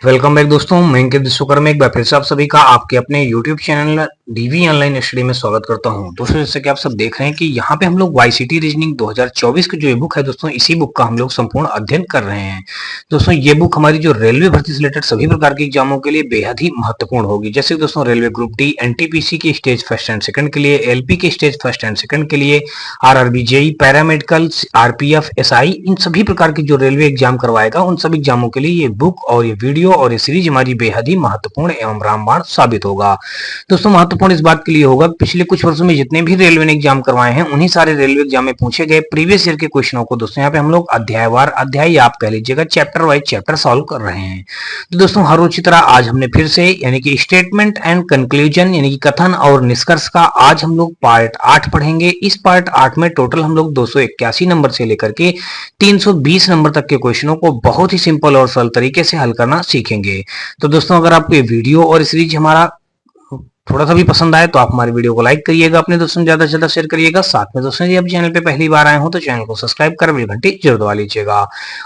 Welcome back दोस्तों, मैं अंकित विश्वकर्मा एक बार फिर से आप सभी का आपके अपने YouTube channel DV online study में स्वागत करता हूं। दोस्तों, जैसे कि आप सब देख रहे हैं कि यहाँ पे हम लोग वाईसीटी रीजनिंग 2024 की जो ये बुक है दोस्तों, इसी बुक का हम लोग संपूर्ण अध्ययन कर रहे हैं। दोस्तों, ये बुक हमारी जो रेलवे भर्ती से रिलेटेड सभी प्रकार के एग्जामों के लिए बेहद ही महत्वपूर्ण होगी। जैसे दोस्तों रेलवे ग्रुप डी, एनटीपीसी के स्टेज फर्स्ट एंड सेकंड के लिए, एलपी के स्टेज फर्स्ट एंड सेकंड के लिए, RRB JE, paramedical, RPF, SI, इन सभी प्रकार की जो रेलवे एग्जाम करवाएगा उन सभी एग्जामों के लिए ये बुक और ये वीडियो और ये सीरीज हमारी बेहद ही महत्वपूर्ण एवं रामबाण साबित होगा। दोस्तों, महत्वपूर्ण इस बात के लिए होगा, पिछले कुछ वर्षों में जितने भी रेलवे ने एग्जाम करवाए हैं उन्हीं सारे रेलवे एग्जाम में पूछे गए प्रीवियस ईयर के क्वेश्चनों को दोस्तों यहाँ पे हम लोग अध्यायवार अध्याय आप कह लीजिएगा चैप्टर वाइज चैप्टर सॉल्व कर रहे हैं। तो दोस्तों, हर रोज की तरह आज हमने फिर से यानी कि स्टेटमेंट एंड कंक्लूजन यानी कि कथन और निष्कर्ष का आज हम लोग पार्ट 8 पढ़ेंगे। इस पार्ट 8 में टोटल हम लोग 281 नंबर से लेकर के 320 नंबर तक के क्वेश्चनों को बहुत ही सिंपल और सरल तरीके से हल करना सीखेंगे। तो दोस्तों, अगर आपको ये वीडियो और सीरीज हमारा थोड़ा सा भी पसंद आए तो आप हमारे वीडियो को लाइक करिएगा, अपने दोस्तों में ज्यादा से ज्यादा शेयर करिएगा। साथ में दोस्तों यदि आप चैनल पे पहली बार आए हो तो चैनल को सब्सक्राइब कर बेल घंटी जरूर दबा लीजिएगा।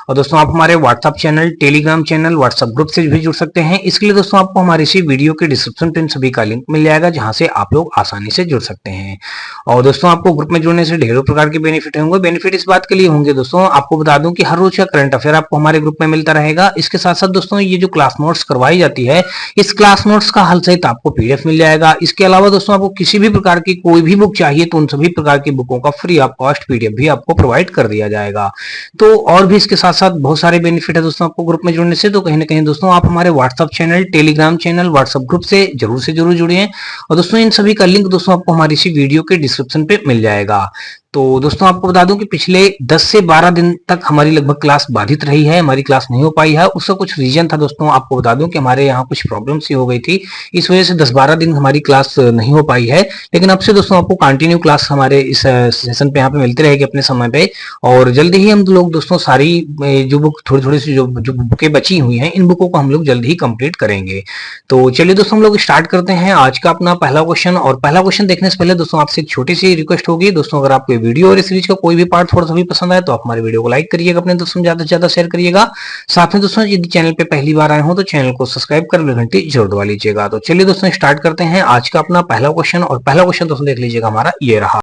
और दोस्तों, आप हमारे WhatsApp channel, Telegram channel, WhatsApp group से भी जुड़ सकते हैं। इसके लिए दोस्तों आपको हमारे इसी वीडियो के डिस्क्रिप्शन पे इन सभी का लिंक मिल जाएगा, जहां से आप लोग आसानी से जुड़ सकते हैं। और दोस्तों, आपको ग्रुप में जुड़ने से ढेरों प्रकार के बेनिफिट होंगे। बेनिफिट इस बात के लिए होंगे दोस्तों, आपको बता दूं कि हर रोज का करंट अफेयर आपको हमारे ग्रुप में मिलता रहेगा। इसके साथ साथ दोस्तों ये जो क्लास नोट्स करवाई जाती है, इस क्लास नोट्स का हल सहित आपको पीडीएफ मिल जाएगा। इसके अलावा दोस्तों आपको किसी भी प्रकार की कोई भी बुक चाहिए तो उन सभी प्रकार की बुकों का फ्री ऑफ कॉस्ट पीडीएफ भी आपको प्रोवाइड कर दिया जाएगा। तो और भी इसके साथ साथ बहुत सारे बेनिफिट है दोस्तों आपको ग्रुप में जुड़ने से। तो कहीं ना कहीं दोस्तों आप हमारे WhatsApp channel, Telegram channel, WhatsApp group से जरूर जुड़िए। और दोस्तों इन सभी का लिंक दोस्तों आपको हमारी इसी वीडियो के डिस्क्रिप्शन पे मिल जाएगा। तो दोस्तों आपको बता दूं कि पिछले 10 से 12 दिन तक हमारी लगभग क्लास बाधित रही है, हमारी क्लास नहीं हो पाई है। उसका कुछ रीजन था दोस्तों, आपको बता दूं कि हमारे यहाँ कुछ प्रॉब्लम सी हो गई थी, इस वजह से 10-12 दिन हमारी क्लास नहीं हो पाई है। लेकिन अब से दोस्तों आपको कंटिन्यू क्लास हमारे इस सेशन पे यहाँ पे मिलती रहेगी अपने समय पे। और जल्दी ही हम लोग दोस्तों सारी जो बुक थोड़ी सी जो बुकें बची हुई हैं, इन बुकों को हम लोग जल्द ही कंप्लीट करेंगे। तो चलिए दोस्तों हम लोग स्टार्ट करते हैं आज का अपना पहला क्वेश्चन। और पहला क्वेश्चन देखने से पहले दोस्तों आपसे एक छोटी सी रिक्वेस्ट होगी दोस्तों, अगर आपको वीडियो और इस सीरीज का कोई भी पार्ट थोड़ा सा भी पसंद आए तो आप हमारे वीडियो को लाइक करिएगा, अपने दोस्तों में ज्यादा से ज्यादा शेयर करिएगा। साथ में दोस्तों यदि चैनल पे पहली बार आए हो तो चैनल को सब्सक्राइब कर बेल घंटी जरूर दबा लीजिएगा। तो चलिए दोस्तों स्टार्ट करते हैं आज का अपना पहला क्वेश्चन। और पहला क्वेश्चन दोस्तों देख लीजिएगा हमारा ये रहा।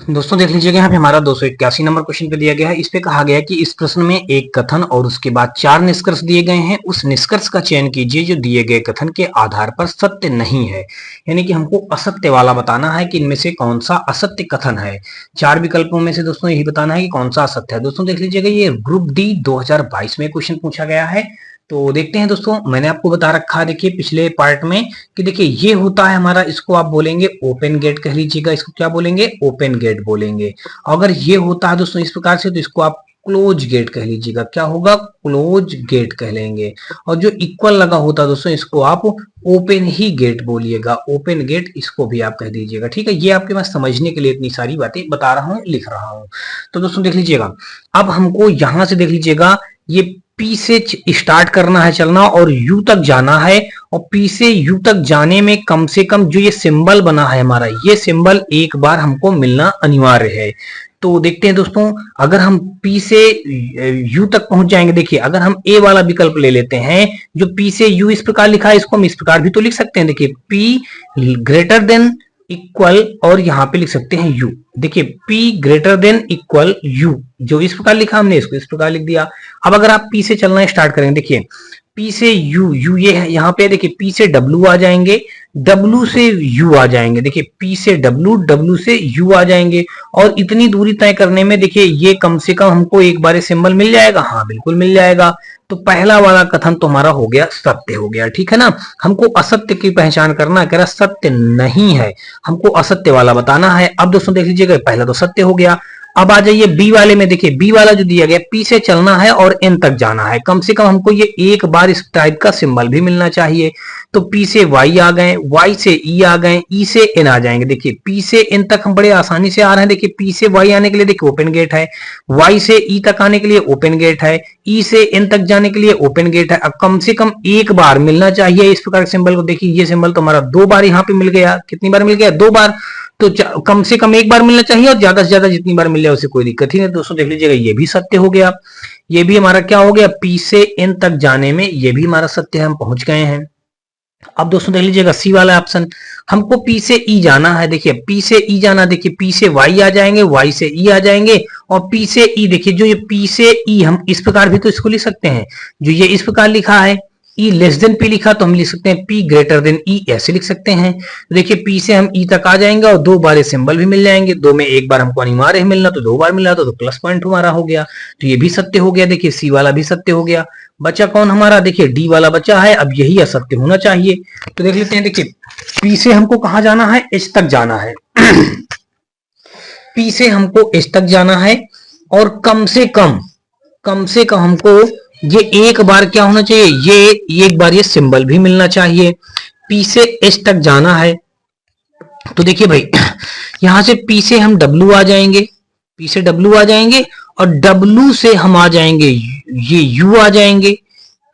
दोस्तों देख लीजिएगा यहाँ पे हमारा 281 नंबर क्वेश्चन पे दिया गया है। इस पे कहा गया है कि इस प्रश्न में एक कथन और उसके बाद 4 निष्कर्ष दिए गए हैं। उस निष्कर्ष का चयन कीजिए जो दिए गए कथन के आधार पर सत्य नहीं है। यानी कि हमको असत्य वाला बताना है कि इनमें से कौन सा असत्य कथन है। 4 विकल्पों में से दोस्तों यही बताना है कि कौन सा असत्य है। दोस्तों देख लीजिएगा ये ग्रुप डी 2022 में क्वेश्चन पूछा गया है। तो देखते हैं दोस्तों, मैंने आपको बता रखा है देखिए पिछले पार्ट में कि देखिए ये होता है हमारा, इसको आप बोलेंगे ओपन गेट कह लीजिएगा, इसको क्या बोलेंगे ओपन गेट बोलेंगे। अगर ये होता है दोस्तों इस प्रकार से तो इसको आप क्लोज गेट कह लीजिएगा, क्या होगा क्लोज गेट कह लेंगे। और जो इक्वल लगा होता है दोस्तों इसको आप ओपन ही गेट बोलिएगा, ओपन गेट इसको भी आप कह दीजिएगा। ठीक है, ये आपके पास समझने के लिए इतनी सारी बातें बता रहा हूं, लिख रहा हूं। तो दोस्तों देख लीजिएगा, अब हमको यहां से देख लीजिएगा ये पी से स्टार्ट करना है चलना और यू तक जाना है। और पी से यू तक जाने में कम से कम जो ये सिंबल बना है हमारा, ये सिंबल एक बार हमको मिलना अनिवार्य है। तो देखते हैं दोस्तों, अगर हम P से U तक पहुंच जाएंगे, देखिए अगर हम A वाला विकल्प ले लेते हैं जो P से U इस प्रकार लिखा है, इसको हम इस प्रकार भी तो लिख सकते हैं। देखिए P ग्रेटर देन इक्वल और यहाँ पे लिख सकते हैं U। देखिए P greater than equal U, जो इस प्रकार लिखा हमने इसको इस प्रकार लिख दिया। अब अगर आप P से चलना स्टार्ट करेंगे, देखिए P से U ये है, यहाँ पे देखिए P से W आ जाएंगे, W से U आ जाएंगे। देखिए P से W से U आ जाएंगे। और इतनी दूरी तय करने में देखिए ये कम से कम हमको एक बार सिंबल मिल जाएगा। हाँ बिल्कुल मिल जाएगा। तो पहला वाला कथन तो हमारा हो गया, सत्य हो गया। ठीक है ना, हमको असत्य की पहचान करना, कह रहा सत्य नहीं है, हमको असत्य वाला बताना है। अब दोस्तों देख लीजिएगा पहला तो सत्य हो गया। अब आ जाइए बी वाले में, देखिए बी वाला जो दिया गया पी से चलना है और एन तक जाना है, कम से कम हमको ये एक बार इस टाइप का सिंबल भी मिलना चाहिए। तो पी से वाई आ गए, वाई से ई आ गए, ई से एन आ जाएंगे। देखिए पी से एन तक हम बड़े आसानी से आ रहे हैं। देखिए पी से वाई आने के लिए देखिए ओपन गेट है, वाई से ई तक आने के लिए ओपन गेट है, ई से एन तक जाने के लिए ओपन गेट है। अब कम से कम एक बार मिलना चाहिए इस प्रकार के सिंबल को। देखिए ये सिंबल तो हमारा 2 बार यहाँ पे मिल गया। कितनी बार मिल गया? 2 बार। तो कम से कम एक बार मिलना चाहिए और ज्यादा से ज्यादा जितनी बार मिल जाए उसे कोई दिक्कत ही नहीं। दोस्तों देख लीजिएगा, ये भी सत्य हो गया। ये भी हमारा क्या हो गया, पी से एन तक जाने में ये भी हमारा सत्य है, हम पहुंच गए हैं। अब दोस्तों देख लीजिएगा सी वाला ऑप्शन, हमको पी से ई जाना है। देखिए पी से ई जाना, देखिए पी से वाई आ जाएंगे, वाई से ई आ जाएंगे, और पी से ई देखिए जो ये पी से ई हम इस प्रकार भी तो इसको लिख सकते हैं, जो ये इस प्रकार लिखा है ई लेस देन पी लिखा तो हम लिख सकते हैं पी ग्रेटर देन ई, ऐसे लिख सकते हैं। तो देखिए पी से हम ई तक आ जाएंगे और दो बार सिंबल भी मिल जाएंगे, दो में एक बार हमको अनिवार्य है मिलना, तो दो बार मिला तो प्लस पॉइंट हमारा हो गया। तो ये भी सत्य हो गया। देखिए सी वाला भी सत्य हो गया। बचा कौन हमारा, देखिए डी वाला बचा है। अब यही असत्य होना चाहिए, तो देख लेते हैं। देखिए पी से हमको कहां जाना है, एच तक जाना है। पी से हमको एच तक जाना है और कम से कम हमको ये एक बार क्या होना चाहिए, ये एक बार ये सिंबल भी मिलना चाहिए। पी से एच तक जाना है तो देखिए भाई यहां से पी से हम डब्ल्यू आ जाएंगे, पी से डब्ल्यू आ जाएंगे और डब्ल्यू से हम आ जाएंगे ये यू आ जाएंगे।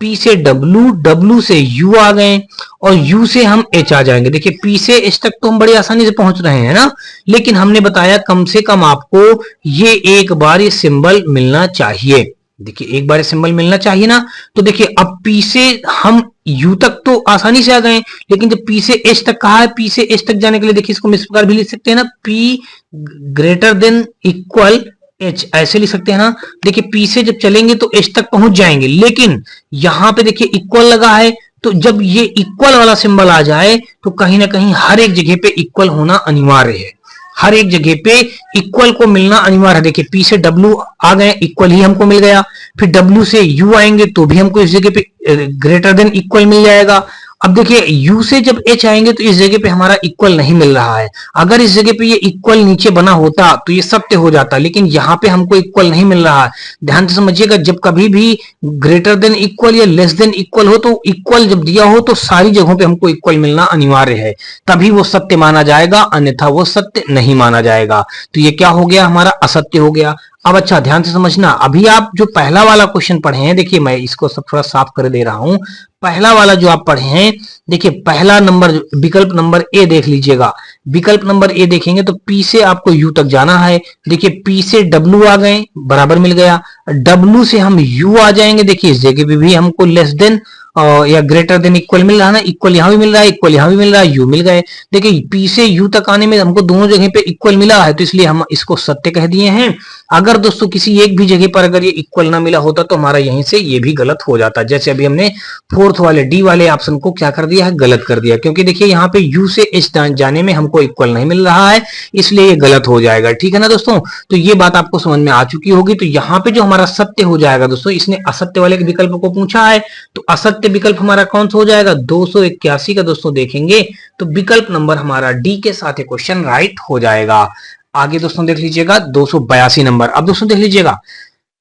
पी से डब्ल्यू, डब्ल्यू से यू आ गए और यू से हम एच आ जाएंगे। देखिए पी से एच तक तो हम बड़ी आसानी से पहुंच रहे हैं ना, लेकिन हमने बताया कम से कम आपको ये एक बार ये सिंबल मिलना चाहिए। देखिए एक बार सिंबल मिलना चाहिए ना। तो देखिए अब पी से हम यू तक तो आसानी से आ गए, लेकिन जब पी से एच तक कहा है, पी से एच तक जाने के लिए देखिए इसको हम इस प्रकार भी लिख सकते हैं ना, P greater than equal H, ऐसे लिख सकते हैं ना। देखिए पी से जब चलेंगे तो एच तक पहुंच जाएंगे, लेकिन यहां पे देखिए इक्वल लगा है, तो जब ये इक्वल वाला सिंबल आ जाए तो कहीं ना कहीं हर एक जगह पे इक्वल होना अनिवार्य है, हर एक जगह पे इक्वल को मिलना अनिवार्य है। देखिए पी से डब्ल्यू आ गए, इक्वल ही हमको मिल गया, फिर डब्ल्यू से यू आएंगे तो भी हमको इस जगह पे ग्रेटर देन इक्वल मिल जाएगा। अब देखिए यू से जब एच आएंगे तो इस जगह पे हमारा इक्वल नहीं मिल रहा है। अगर इस जगह पे ये इक्वल नीचे बना होता तो ये सत्य हो जाता, लेकिन यहाँ पे हमको इक्वल नहीं मिल रहा है। ध्यान से समझिएगा, जब कभी भी ग्रेटर देन इक्वल या लेस देन इक्वल हो तो इक्वल जब दिया हो तो सारी जगहों पे हमको इक्वल मिलना अनिवार्य है, तभी वो सत्य माना जाएगा, अन्यथा वो सत्य नहीं माना जाएगा। तो ये क्या हो गया, हमारा असत्य हो गया। अब अच्छा ध्यान से समझना, अभी आप जो पहला वाला क्वेश्चन पढ़े हैं, देखिए मैं इसको सब थोड़ा साफ कर दे रहा हूं। पहला वाला जो आप पढ़े हैं, देखिए पहला नंबर विकल्प नंबर ए देख लीजिएगा। विकल्प नंबर ए देखेंगे तो पी से आपको यू तक जाना है। देखिए पी से डब्ल्यू आ गए, बराबर मिल गया। डब्ल्यू से हम यू आ जाएंगे, देखिए इस जगह पे भी हमको लेस देन या ग्रेटर देन इक्वल मिल रहा है ना, इक्वल यहां भी मिल रहा है, इक्वल यहां भी मिल रहा है, यू मिल गए। देखिए पी से यू तक आने में हमको दोनों जगह पे इक्वल मिला है, तो इसलिए हम इसको सत्य कह दिए हैं। अगर दोस्तों किसी एक भी जगह पर अगर ये इक्वल ना मिला होता तो हमारा यहीं से ये भी गलत हो जाता, जैसे अभी हमने फोर्थ वाले डी वाले ऑप्शन को क्या कर दिया है, गलत कर दिया, क्योंकि देखिए यहाँ पे यू से एच जाने में हमको इक्वल नहीं मिल रहा है, इसलिए ये गलत हो जाएगा। ठीक है ना दोस्तों, तो ये बात आपको समझ में आ चुकी होगी। तो यहाँ पे जो हमारा सत्य हो जाएगा दोस्तों, इसने असत्य वाले विकल्प को पूछा है, तो असत्य विकल्प हमारा कौन सा हो जाएगा, 281 का दोस्तों देखेंगे तो विकल्प नंबर हमारा डी के साथ ये क्वेश्चन राइट हो जाएगा। आगे दोस्तों देख लीजिएगा 282 नंबर। अब दोस्तों देख लीजिएगा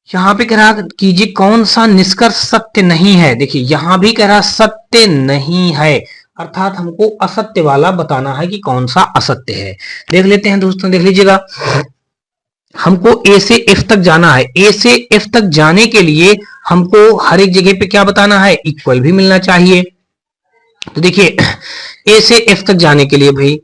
यहां पे कह रहा कीजिए कौन सा निष्कर्ष सत्य नहीं है। देखिए यहां भी कह रहा सत्य नहीं है, अर्थात हमको असत्य वाला बताना है कि कौन सा असत्य है। देख लेते हैं दोस्तों, देख लीजिएगा हमको ए से एफ तक जाना है। ए से एफ तक जाने के लिए हमको हर एक जगह पे क्या बताना है, इक्वल भी मिलना चाहिए। तो देखिए ए से एफ तक जाने के लिए भाई,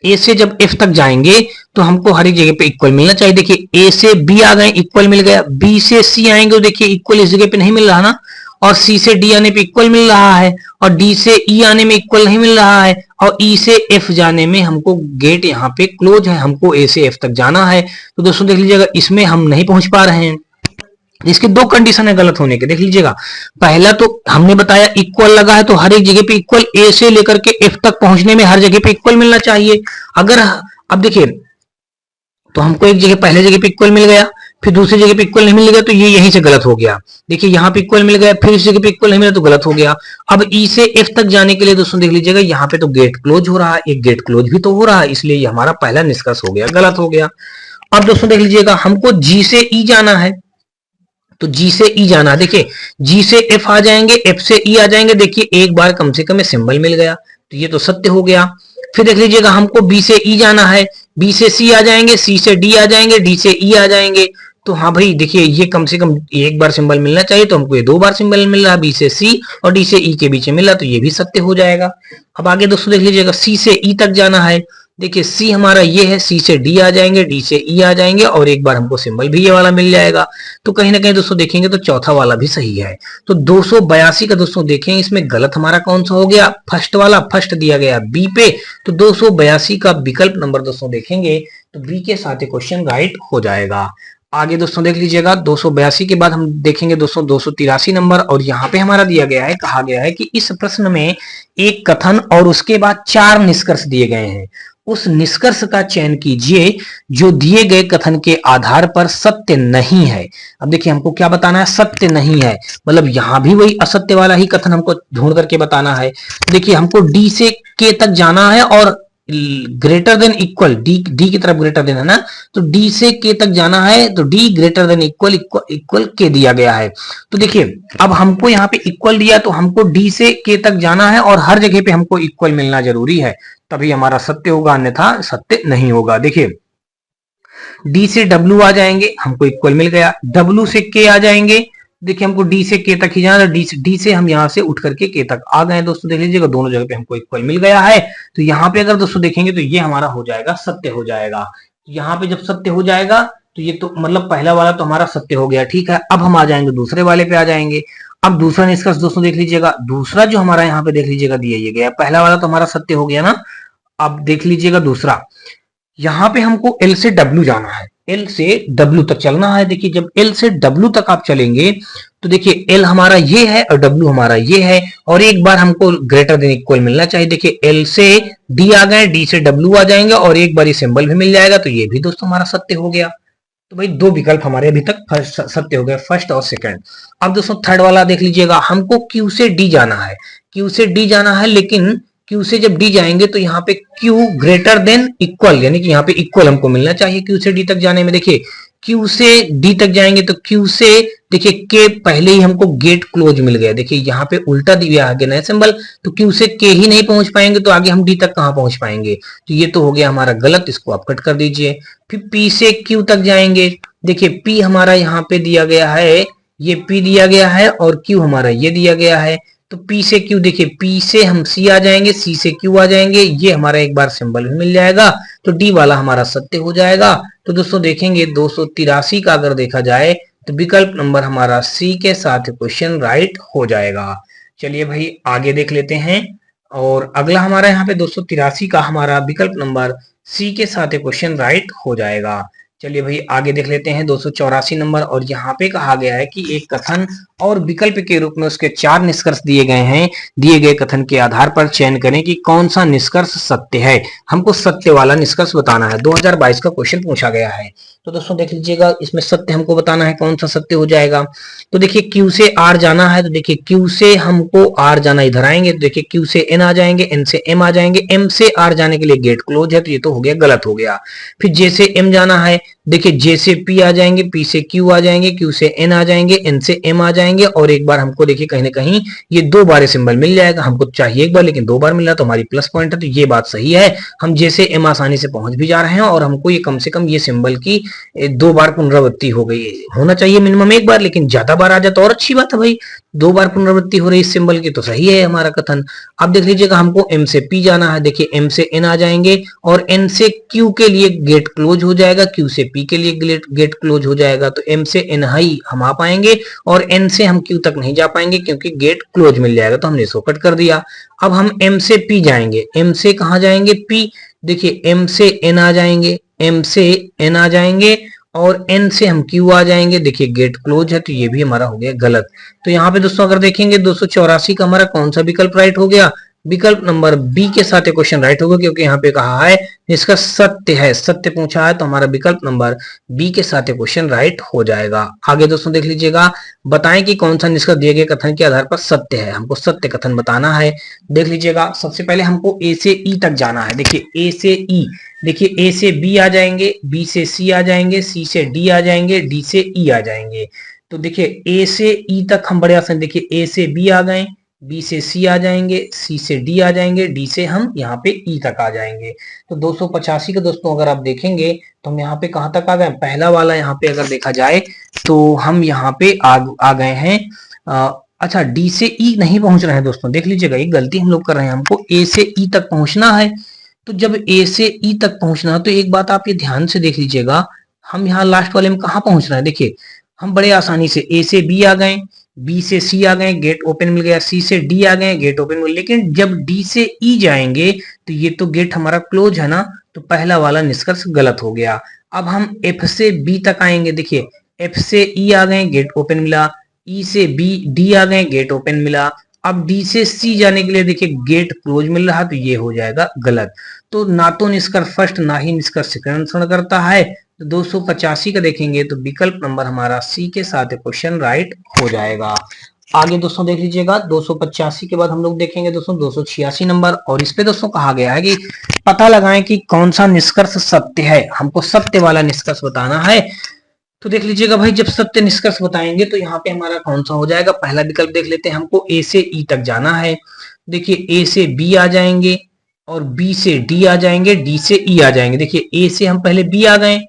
ए से जब एफ तक जाएंगे तो हमको हर एक जगह पे इक्वल मिलना चाहिए। देखिए ए से बी आ गए, इक्वल मिल गया। बी से सी आएंगे तो देखिए इक्वल इस जगह पे नहीं मिल रहा ना, और सी से डी आने पे इक्वल मिल रहा है, और डी से ई आने में इक्वल नहीं मिल रहा है, और ई से एफ जाने में हमको गेट यहाँ पे क्लोज है, हमको ए से एफ तक जाना है। तो दोस्तों देख लीजिएगा इसमें हम नहीं पहुंच पा रहे हैं। इसके दो कंडीशन है गलत होने के, देख लीजिएगा। पहला तो हमने बताया इक्वल लगा है तो हर एक जगह पे इक्वल, ए से लेकर के एफ तक पहुंचने में हर जगह पे इक्वल मिलना चाहिए। अगर अब देखिए तो हमको एक जगह पहले जगह पे इक्वल मिल गया, फिर दूसरी जगह पे इक्वल नहीं मिल गया, तो ये यहीं से गलत हो गया। देखिए यहाँ पे इक्वल मिल गया, फिर इस जगह पे इक्वल नहीं मिला तो गलत हो गया। अब ई से एफ तक जाने के लिए दोस्तों देख लीजिएगा यहाँ पे तो गेट क्लोज हो रहा है, एक गेट क्लोज भी तो हो रहा है, इसलिए ये हमारा पहला निष्कर्ष हो गया, गलत हो गया। अब दोस्तों देख लीजिएगा हमको जी से ई जाना है, तो जी से ई जाना, देखिए जी से एफ आ जाएंगे, एफ से ई आ जाएंगे। देखिए एक बार कम से कम सिंबल मिल गया, तो ये तो सत्य हो गया। फिर देख लीजिएगा हमको बी से ई जाना है, बी से सी आ जाएंगे, सी से डी आ जाएंगे, डी से ई आ जाएंगे। तो हाँ भाई देखिए ये कम से कम एक बार सिंबल मिलना चाहिए, तो हमको ये दो बार सिंबल मिल रहा, बी से सी और डी से ई के बीच में मिला, तो ये भी सत्य हो जाएगा। अब आगे दोस्तों देख लीजिएगा सी से ई तक जाना है, देखिए सी हमारा ये है, सी से डी आ जाएंगे, डी से ई आ जाएंगे और एक बार हमको सिंबल भी ये वाला मिल जाएगा। तो कहीं ना कहीं दोस्तों देखेंगे तो चौथा वाला भी सही है। तो 282 का दोस्तों देखें इसमें गलत हमारा कौन सा हो गया, फर्स्ट वाला, फर्स्ट दिया गया बी पे। तो 282 का विकल्प नंबर दोस्तों देखेंगे तो बी के साथ क्वेश्चन राइट हो जाएगा। आगे दोस्तों देख लीजिएगा 282 के बाद हम देखेंगे दोस्तों 283 नंबर, और यहाँ पे हमारा दिया गया है, कहा गया है कि इस प्रश्न में एक कथन और उसके बाद 4 निष्कर्ष दिए गए हैं। उस निष्कर्ष का चयन कीजिए जो दिए गए कथन के आधार पर सत्य नहीं है। अब देखिए हमको क्या बताना है, सत्य नहीं है, मतलब यहां भी वही असत्य वाला ही कथन हमको ढूंढ करके बताना है। देखिए हमको डी से के तक जाना है और ग्रेटर देन इक्वल, डी की तरफ ग्रेटर देन है ना, तो डी से के तक जाना है, तो डी ग्रेटर देन इक्वल के दिया गया है। तो देखिए अब हमको यहाँ पे इक्वल दिया, तो हमको डी से के तक जाना है और हर जगह पे हमको इक्वल मिलना जरूरी है, तभी हमारा सत्य होगा, अन्यथा सत्य नहीं होगा। देखिए डी से डब्ल्यू आ जाएंगे, हमको इक्वल मिल गया, डब्ल्यू से के आ जाएंगे, देखिए हमको डी से के तक ही जाना, डी से हम यहाँ से उठ करके के तक आ गए दोस्तों, देख लीजिएगा दोनों जगह पे हमको इक्वल मिल गया है। तो यहाँ पे अगर दोस्तों देखेंगे तो ये हमारा हो जाएगा, सत्य हो जाएगा। यहाँ पे जब सत्य हो जाएगा तो ये तो मतलब पहला वाला तो हमारा सत्य हो गया, ठीक है। अब हम आ जाएंगे दूसरे वाले पे आ जाएंगे। अब दूसरा निष्कर्ष दोस्तों देख लीजिएगा, दूसरा जो हमारा यहाँ पे देख लीजिएगा दिया ये गया, पहला वाला तो हमारा सत्य हो गया ना। अब देख लीजिएगा दूसरा, यहाँ पे हमको एल से डब्ल्यू जाना है, एल से डब्ल्यू तक चलना है। देखिए जब एल से डब्ल्यू तक आप चलेंगे तो देखिए एल हमारा ये है और डब्ल्यू हमारा ये है, और एक बार हमको ग्रेटर देन इक्वल मिलना चाहिए। देखिए एल से डी आ गए, डी से डब्ल्यू आ जाएंगे और एक बार ये सिंबल भी मिल जाएगा, तो ये भी दोस्तों हमारा सत्य हो गया। तो भाई दो विकल्प हमारे अभी तक सत्य हो गए, फर्स्ट और सेकंड। अब दोस्तों थर्ड वाला देख लीजिएगा, हमको क्यू से डी जाना है, क्यू से डी जाना है, लेकिन क्यू से जब डी जाएंगे तो यहाँ पे क्यू ग्रेटर देन इक्वल, यानी कि यहाँ पे इक्वल हमको मिलना चाहिए क्यू से डी तक जाने में। देखिए क्यू से डी तक जाएंगे तो क्यू से देखिए के पहले ही हमको गेट क्लोज मिल गया, देखिए यहाँ पे उल्टा दिया आगे नया सिंबल, तो क्यू से के ही नहीं पहुंच पाएंगे तो आगे हम डी तक कहां पहुंच पाएंगे, तो ये तो हो गया हमारा गलत, इसको आप कट कर दीजिए। फिर पी से क्यू तक जाएंगे, देखिए पी हमारा यहाँ पे दिया गया है, ये पी दिया गया है और क्यू हमारा ये दिया गया है, तो P से Q, देखिए P से हम C आ जाएंगे, C से Q आ जाएंगे, ये हमारा एक बार सिंबल भी मिल जाएगा, तो D वाला हमारा सत्य हो जाएगा। तो दोस्तों देखेंगे 283 का अगर देखा जाए तो विकल्प नंबर हमारा C के साथ क्वेश्चन राइट हो जाएगा। चलिए भाई आगे देख लेते हैं, और अगला हमारा यहाँ पे 283 का हमारा विकल्प नंबर C के साथ क्वेश्चन राइट हो जाएगा। चलिए भाई आगे देख लेते हैं 284 नंबर, और यहाँ पे कहा गया है कि एक कथन और विकल्प के रूप में उसके 4 निष्कर्ष दिए गए हैं, दिए गए कथन के आधार पर चयन करें कि कौन सा निष्कर्ष सत्य है। हमको सत्य वाला निष्कर्ष बताना है, 2022 का क्वेश्चन पूछा गया है। तो दोस्तों देख लीजिएगा इसमें सत्य हमको बताना है, कौन सा सत्य हो जाएगा। तो देखिए क्यू से आर जाना है, तो देखिए क्यू से हमको आर जाना, इधर आएंगे तो देखिए क्यू से एन आ जाएंगे, एन से एम आ जाएंगे, एम से आर जाने के लिए गेट क्लोज है, तो ये तो हो गया, गलत हो गया। फिर जे से एम जाना है, देखिए जे से पी आ जाएंगे, पी से क्यू आ जाएंगे, क्यू से एन आ जाएंगे, एन से एम आ जाएंगे, और एक बार हमको देखिए कहीं ना कहीं ये 2 बार सिंबल मिल जाएगा, हमको चाहिए एक बार लेकिन 2 बार मिल रहा, तो हमारी प्लस पॉइंट है, तो ये बात सही है। हम जे से एम आसानी से पहुंच भी जा रहे हैं और हमको ये कम से कम ये सिंबल की 2 बार पुनरावृत्ति हो गई, होना चाहिए मिनिमम 1 बार, लेकिन ज्यादा बार आ जाए तो और अच्छी बात है भाई, 2 बार पुनरावृत्ति हो रही इस सिंबल की, तो सही है हमारा कथन। अब देख लीजिएगा हमको एम से पी जाना है, देखिए एम से एन आ जाएंगे और एन से क्यू के लिए गेट क्लोज हो जाएगा, क्यू से पी के लिए गेट क्लोज हो जाएगा, तो एम से एन ही हम आ पाएंगे और एन से हम क्यू तक नहीं जा पाएंगे क्योंकि गेट क्लोज मिल जाएगा, तो हमने इसको कट कर दिया। अब हम एम से पी जाएंगे, एम से कहा जाएंगे पी, देखिए एम से एन आ जाएंगे, एम से एन आ जाएंगे और एन से हम क्यू आ जाएंगे, देखिए गेट क्लोज है, तो ये भी हमारा हो गया गलत। तो यहाँ पे दोस्तों अगर देखेंगे 284 का हमारा कौन सा विकल्प राइट हो गया, विकल्प नंबर बी के साथ क्वेश्चन राइट होगा, क्योंकि यहाँ पे कहा है इसका सत्य है, सत्य पूछा है, तो हमारा विकल्प नंबर बी के साथ क्वेश्चन राइट हो जाएगा। आगे दोस्तों देख लीजिएगा, बताएं कि कौन सा निष्कर्ष दिए गए कथन के आधार पर सत्य है, हमको सत्य कथन बताना है। देख लीजिएगा सबसे पहले हमको ए से ई तक जाना है, देखिए ए से ई, देखिए ए से बी आ जाएंगे, बी से सी आ जाएंगे, सी से डी आ जाएंगे, डी से ई आ जाएंगे, तो देखिए ए से ई तक हम बड़े आसान, देखिए ए से बी आ गए, बी से सी आ जाएंगे, सी से डी आ जाएंगे, डी से हम यहाँ पे ई तक आ जाएंगे। तो 285 का दोस्तों अगर आप देखेंगे तो हम यहाँ पे कहाँ तक आ गए, पहला वाला यहाँ पे अगर देखा जाए तो हम यहाँ पे आ गए हैं, अच्छा डी से ई नहीं पहुंच रहे हैं दोस्तों, देख लीजिएगा एक गलती हम लोग कर रहे हैं, हमको ए से ई तक पहुंचना है, तो जब ए से ई तक पहुंचना, तो एक बात आप ये ध्यान से देख लीजिएगा, हम यहाँ लास्ट वाले में कहाँ पहुंच रहे हैं। देखिए हम बड़े आसानी से ए से बी आ गए, बी से सी आ गए, गेट ओपन मिल गया, सी से डी आ गए, गेट ओपन मिल, लेकिन जब डी से ई जाएंगे तो ये तो गेट हमारा क्लोज है ना, तो पहला वाला निष्कर्ष गलत हो गया। अब हम एफ से बी तक आएंगे, देखिए एफ से ई आ गए, गेट ओपन मिला, ई से बी डी आ गए, गेट ओपन मिला। अब डी से सी जाने के लिए देखिए गेट क्लोज मिल रहा, तो ये हो जाएगा गलत। तो ना तो निष्कर्ष फर्स्ट ना ही निष्कर्ष सेकंड अनुसरण करता है। तो 285 का देखेंगे तो विकल्प नंबर हमारा सी के साथ क्वेश्चन राइट हो जाएगा। आगे दोस्तों देख लीजिएगा, 285 के बाद हम लोग देखेंगे दोस्तों 286 नंबर, और इस पे दोस्तों कहा गया है कि पता लगाएं कि कौन सा निष्कर्ष सत्य है। हमको सत्य वाला निष्कर्ष बताना है। तो देख लीजिएगा भाई, जब सत्य निष्कर्ष बताएंगे तो यहाँ पे हमारा कौन सा हो जाएगा। पहला विकल्प देख लेते हैं, हमको ए से ई तक जाना है। देखिए ए से बी आ जाएंगे और बी से डी आ जाएंगे, डी से ई आ जाएंगे। देखिए ए से हम पहले बी आ गए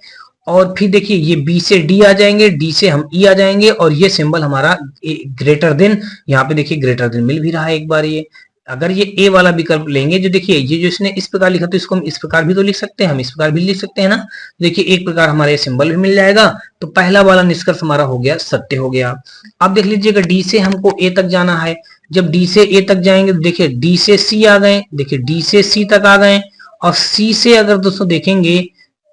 और फिर देखिए ये बी से डी आ जाएंगे, डी से हम ई आ जाएंगे, और ये सिंबल हमारा ग्रेटर देन, यहाँ पे देखिए ग्रेटर देन मिल भी रहा है एक बार। ये अगर ये ए वाला विकल्प लेंगे, जो देखिए ये जो इसने इस प्रकार लिखा, तो इसको हम इस प्रकार भी तो लिख सकते हैं, हम इस प्रकार भी लिख सकते हैं ना। देखिए एक प्रकार हमारा ये सिंबल भी मिल जाएगा, तो पहला वाला निष्कर्ष हमारा हो गया सत्य हो गया। अब देख लीजिएगा डी से हमको ए तक जाना है। जब डी से ए तक जाएंगे तो देखिए डी से सी आ गए, देखिए डी से सी तक आ गए, और सी से अगर दोस्तों देखेंगे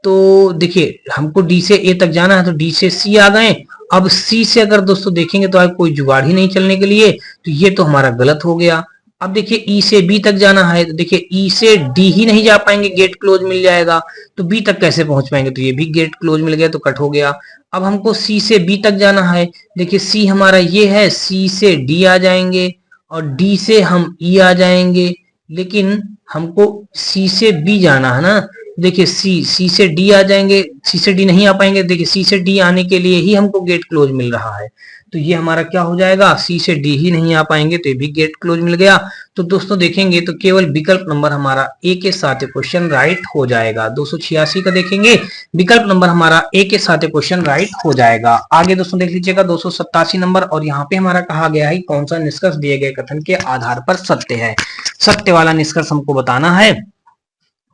तो देखिए हमको डी से ए तक जाना है, तो डी से सी आ गए। अब सी से अगर दोस्तों देखेंगे तो कोई जुगाड़ ही नहीं चलने के लिए, तो ये तो हमारा गलत हो गया। अब देखिए ई से बी तक जाना है, तो देखिए ई से डी ही नहीं जा पाएंगे, गेट क्लोज मिल जाएगा, तो बी तक कैसे पहुंच पाएंगे, तो ये भी गेट क्लोज मिल गया, तो कट हो गया। अब हमको सी से बी तक जाना है, देखिए सी हमारा ये है, सी से डी आ जाएंगे और डी से हम ई आ जाएंगे, लेकिन हमको सी से बी जाना है ना। देखिए सी से डी आ जाएंगे, सी से डी नहीं आ पाएंगे, देखिए सी से डी आने के लिए ही हमको गेट क्लोज मिल रहा है, तो ये हमारा क्या हो जाएगा, सी से डी ही नहीं आ पाएंगे, तो ये भी गेट क्लोज मिल गया। तो दोस्तों देखेंगे तो केवल विकल्प नंबर हमारा ए के साथ क्वेश्चन राइट हो जाएगा। 286 का देखेंगे, विकल्प नंबर हमारा ए के साथ क्वेश्चन राइट हो जाएगा। आगे दोस्तों देख लीजिएगा 287 नंबर, और यहाँ पे हमारा कहा गया है कौन सा निष्कर्ष दिए गए कथन के आधार पर सत्य है। सत्य वाला निष्कर्ष हमको बताना है।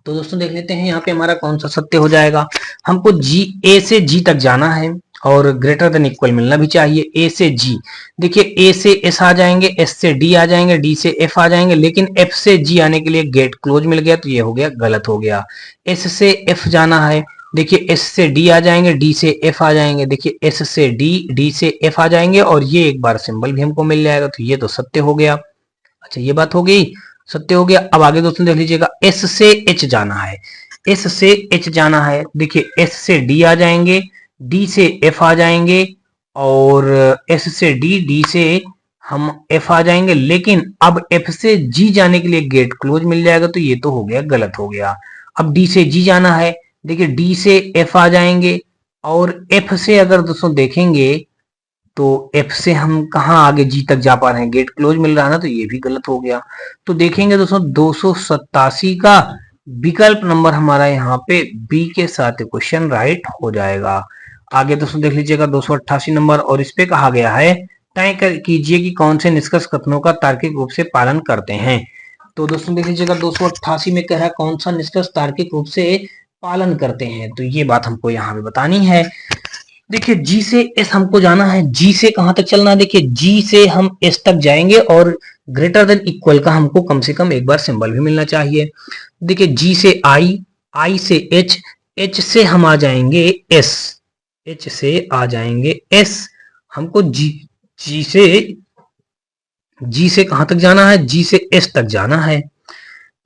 तो दोस्तों देख लेते हैं यहाँ पे हमारा कौन सा सत्य हो जाएगा। हमको जी ए से जी तक जाना है और ग्रेटर देन इक्वल मिलना भी चाहिए। ए से जी, देखिए ए से एस आ जाएंगे, एस से डी आ जाएंगे, डी से एफ आ जाएंगे, लेकिन एफ से जी आने के लिए गेट क्लोज मिल गया, तो ये हो गया गलत हो गया। एस से एफ जाना है, देखिए एस से डी आ जाएंगे, डी से एफ आ जाएंगे, देखिए एस से डी, डी से एफ आ जाएंगे, और ये एक बार सिंबल भी हमको मिल जाएगा, तो ये तो सत्य हो गया। अच्छा ये बात हो गई, सत्य हो गया। अब आगे दोस्तों देख लीजिएगा, एस से एच जाना है, एस से एच जाना है, देखिए एस से डी आ जाएंगे, डी से एफ आ जाएंगे, और एस से डी, डी से हम एफ आ जाएंगे, लेकिन अब एफ से जी जाने के लिए गेट क्लोज मिल जाएगा, तो ये तो हो गया गलत हो गया। अब डी से जी जाना है, देखिए डी से एफ आ जाएंगे, और एफ से अगर दोस्तों देखेंगे तो एफ से हम कहाँ आगे जी तक जा पा रहे हैं, गेट क्लोज मिल रहा है ना, तो ये भी गलत हो गया। तो देखेंगे दोस्तों 287 का विकल्प नंबर हमारा यहाँ पे बी के साथ क्वेश्चन राइट हो जाएगा। आगे दोस्तों देख लीजिएगा 288 नंबर, और इस पे कहा गया है तय कीजिए कि कौन से निष्कर्ष कथनों का तार्किक रूप से पालन करते हैं। तो दोस्तों देख लीजिएगा 288 में कह रहा है कौन सा निष्कर्ष तार्किक रूप से पालन करते हैं, तो ये बात हमको यहाँ पे बतानी है। देखिए जी से एस हमको जाना है, जी से कहां तक चलना है, देखिए जी से हम एस तक जाएंगे, और ग्रेटर देन इक्वल का हमको कम से कम एक बार सिंबल भी मिलना चाहिए। देखिए जी से आई, आई से एच, एच से हम आ जाएंगे एस, एच से आ जाएंगे एस, हमको जी से कहां तक जाना है, जी से एस तक जाना है।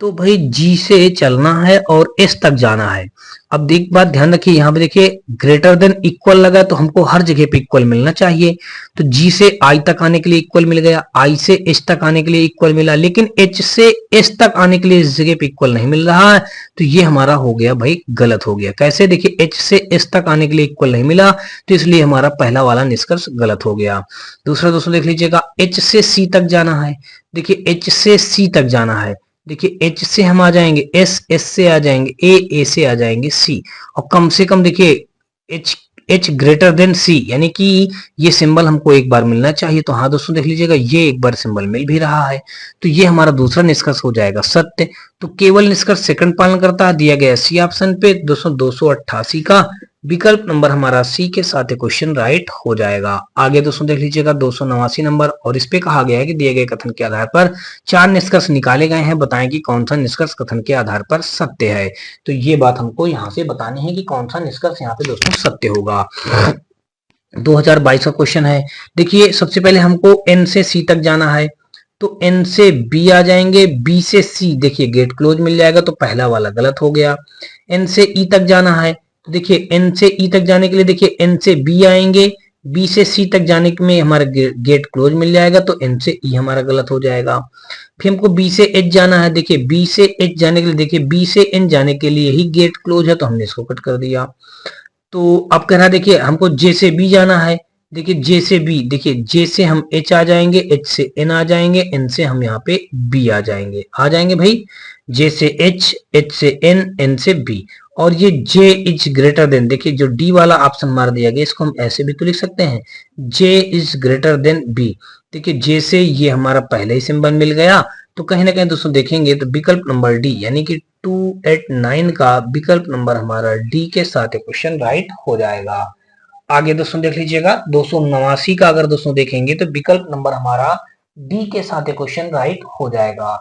तो भाई जी से चलना है और एस तक जाना है। अब देख बात ध्यान रखिए, यहाँ पे देखिए ग्रेटर देन इक्वल लगा, तो हमको हर जगह पे इक्वल मिलना चाहिए। तो जी से आई तक आने के लिए इक्वल मिल गया, आई से एच तक आने के लिए इक्वल मिला, लेकिन एच से एस तक आने के लिए इस जगह पे इक्वल नहीं मिल रहा है, तो ये हमारा हो गया भाई गलत हो गया। कैसे, देखिए एच से एस तक आने के लिए इक्वल नहीं मिला, तो इसलिए हमारा पहला वाला निष्कर्ष गलत हो गया। दूसरा दोस्तों देख लीजिएगा, एच से सी तक जाना है, देखिए एच से सी तक जाना है, देखिए एच से हम आ जाएंगे एस, एस से आ जाएंगे ए, ए से आ जाएंगे सी, और कम से कम देखिए एच एच ग्रेटर देन सी, यानी कि ये सिंबल हमको एक बार मिलना चाहिए। तो हाँ दोस्तों देख लीजिएगा, ये एक बार सिंबल मिल भी रहा है, तो ये हमारा दूसरा निष्कर्ष हो जाएगा सत्य। तो केवल निष्कर्ष सेकंड पालन करता है, दिया गया सी ऑप्शन पे दोस्तों 288 का विकल्प नंबर हमारा सी के साथ क्वेश्चन राइट हो जाएगा। आगे दोस्तों देख लीजिएगा 289 नंबर, और इस पे कहा गया है कि दिए गए कथन के आधार पर 4 निष्कर्ष निकाले गए हैं, बताएं कि कौन सा निष्कर्ष कथन के आधार पर सत्य है। तो ये बात हमको यहाँ से बतानी है कि कौन सा निष्कर्ष यहाँ पे दोस्तों सत्य होगा। 2022 का क्वेश्चन है। देखिए सबसे पहले हमको एन से सी तक जाना है, तो एन से बी आ जाएंगे, बी से सी देखिए गेट क्लोज मिल जाएगा, तो पहला वाला गलत हो गया। एन से ई तक जाना है, तो देखिए एन से ई तक जाने के लिए देखिए एन से बी आएंगे, बी से सी तक जाने में हमारा गेट क्लोज मिल जाएगा, तो एन से ई हमारा गलत हो जाएगा। फिर हमको बी से एच जाना है, देखिए बी से एच जाने के लिए देखिए बी से एन जाने के लिए ही गेट क्लोज है, तो हमने इसको कट कर दिया। तो अब कह रहा है देखिए हमको जे से बी जाना है, देखिए जे से बी, देखिए जे से हम एच आ जाएंगे, एच से एन आ जाएंगे, एन से हम यहाँ पे बी आ जाएंगे भाई, जे से एच, एच से एन, एन से बी। और ये जे इज ग्रेटर देन, देखिए जो डी वाला ऑप्शन मार दिया गया, इसको हम ऐसे भी तो लिख सकते हैं, जे इज ग्रेटर देन बी। देखिए जे से ये हमारा पहले ही सिंबल मिल गया, तो कहीं ना कहीं दोस्तों देखेंगे तो विकल्प नंबर डी यानी कि 289 का विकल्प नंबर हमारा डी के साथ क्वेश्चन राइट हो जाएगा। आगे दोस्तों देख लीजिएगा 289 का अगर दोस्तों देखेंगे तो विकल्प नंबर हमारा डी के साथ क्वेश्चन राइट हो जाएगा।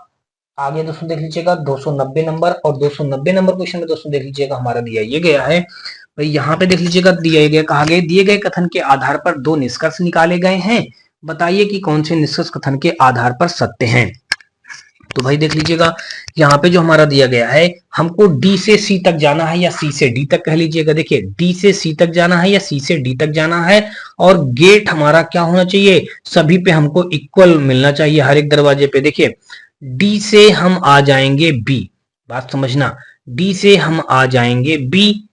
आगे दोस्तों देख लीजिएगा 290 नंबर, और 290 नंबर क्वेश्चन में दोस्तों देख लीजिएगा हमारा दिया ये गया है भाई, यहाँ पे देख लीजिएगा दिया गया, कहा गया दिए गए कथन के आधार पर 2 निष्कर्ष निकाले गए हैं, बताइए कि कौन से निष्कर्ष कथन के आधार पर सत्य हैं। तो भाई देख लीजिएगा यहाँ पे जो हमारा दिया गया है, हमको डी से सी तक जाना है या सी से डी तक कह लीजिएगा, देखिए डी से सी तक जाना है या सी से डी तक जाना है, और गेट हमारा क्या होना चाहिए, सभी पे हमको इक्वल मिलना चाहिए हर एक दरवाजे पे। देखिए डी से हम आ जाएंगे बी, बात समझना, डी से हम आ जाएंगे बी,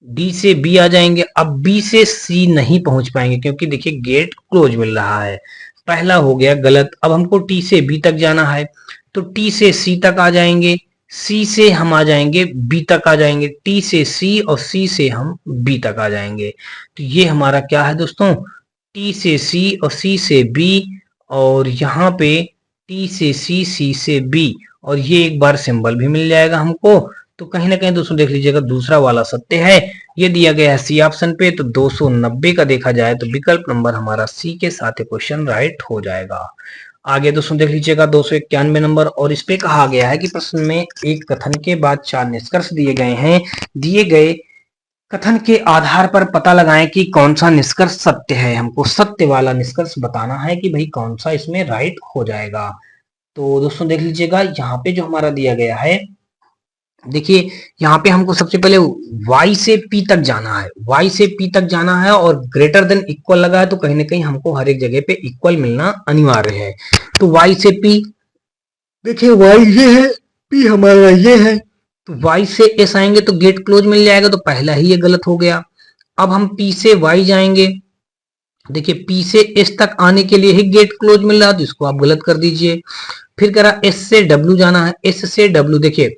डी से बी आ जाएंगे, अब बी से सी नहीं पहुंच पाएंगे क्योंकि देखिए गेट क्लोज मिल रहा है, पहला हो गया गलत। अब हमको टी से बी तक जाना है, तो टी से सी तक आ जाएंगे, सी से हम आ जाएंगे बी तक आ जाएंगे, टी से सी और सी से हम बी तक आ जाएंगे। तो ये हमारा क्या है दोस्तों, टी से सी और सी से बी, और यहाँ पे टी से सी, सी से बी, और ये एक बार सिंबल भी मिल जाएगा हमको। तो कहीं ना कहीं दोस्तों देख लीजिएगा दूसरा वाला सत्य है, ये दिया गया है सी ऑप्शन पे। तो 290 का देखा जाए तो विकल्प नंबर हमारा सी के साथ क्वेश्चन राइट हो जाएगा। आगे दोस्तों देख लीजिएगा 291 नंबर, और इस पे कहा गया है कि प्रश्न में एक कथन के बाद 4 निष्कर्ष दिए गए हैं, दिए गए कथन के आधार पर पता लगाएं कि कौन सा निष्कर्ष सत्य है। हमको सत्य वाला निष्कर्ष बताना है कि भाई कौन सा इसमें राइट हो जाएगा। तो दोस्तों देख लीजिएगा यहाँ पे जो हमारा दिया गया है, देखिए यहाँ पे हमको सबसे पहले y से p तक जाना है, y से p तक जाना है, और ग्रेटर देन इक्वल लगा है, तो कहीं ना कहीं हमको हर एक जगह पे इक्वल मिलना अनिवार्य है। तो y से p, देखिए y ये है, p हमारा ये है, तो y से s आएंगे तो गेट क्लोज मिल जाएगा, तो पहला ही ये गलत हो गया। अब हम p से y जाएंगे, देखिए p से s तक आने के लिए ही गेट क्लोज मिल रहा है, तो इसको आप गलत कर दीजिए। फिर कह रहा s से w जाना है, s से w, देखिए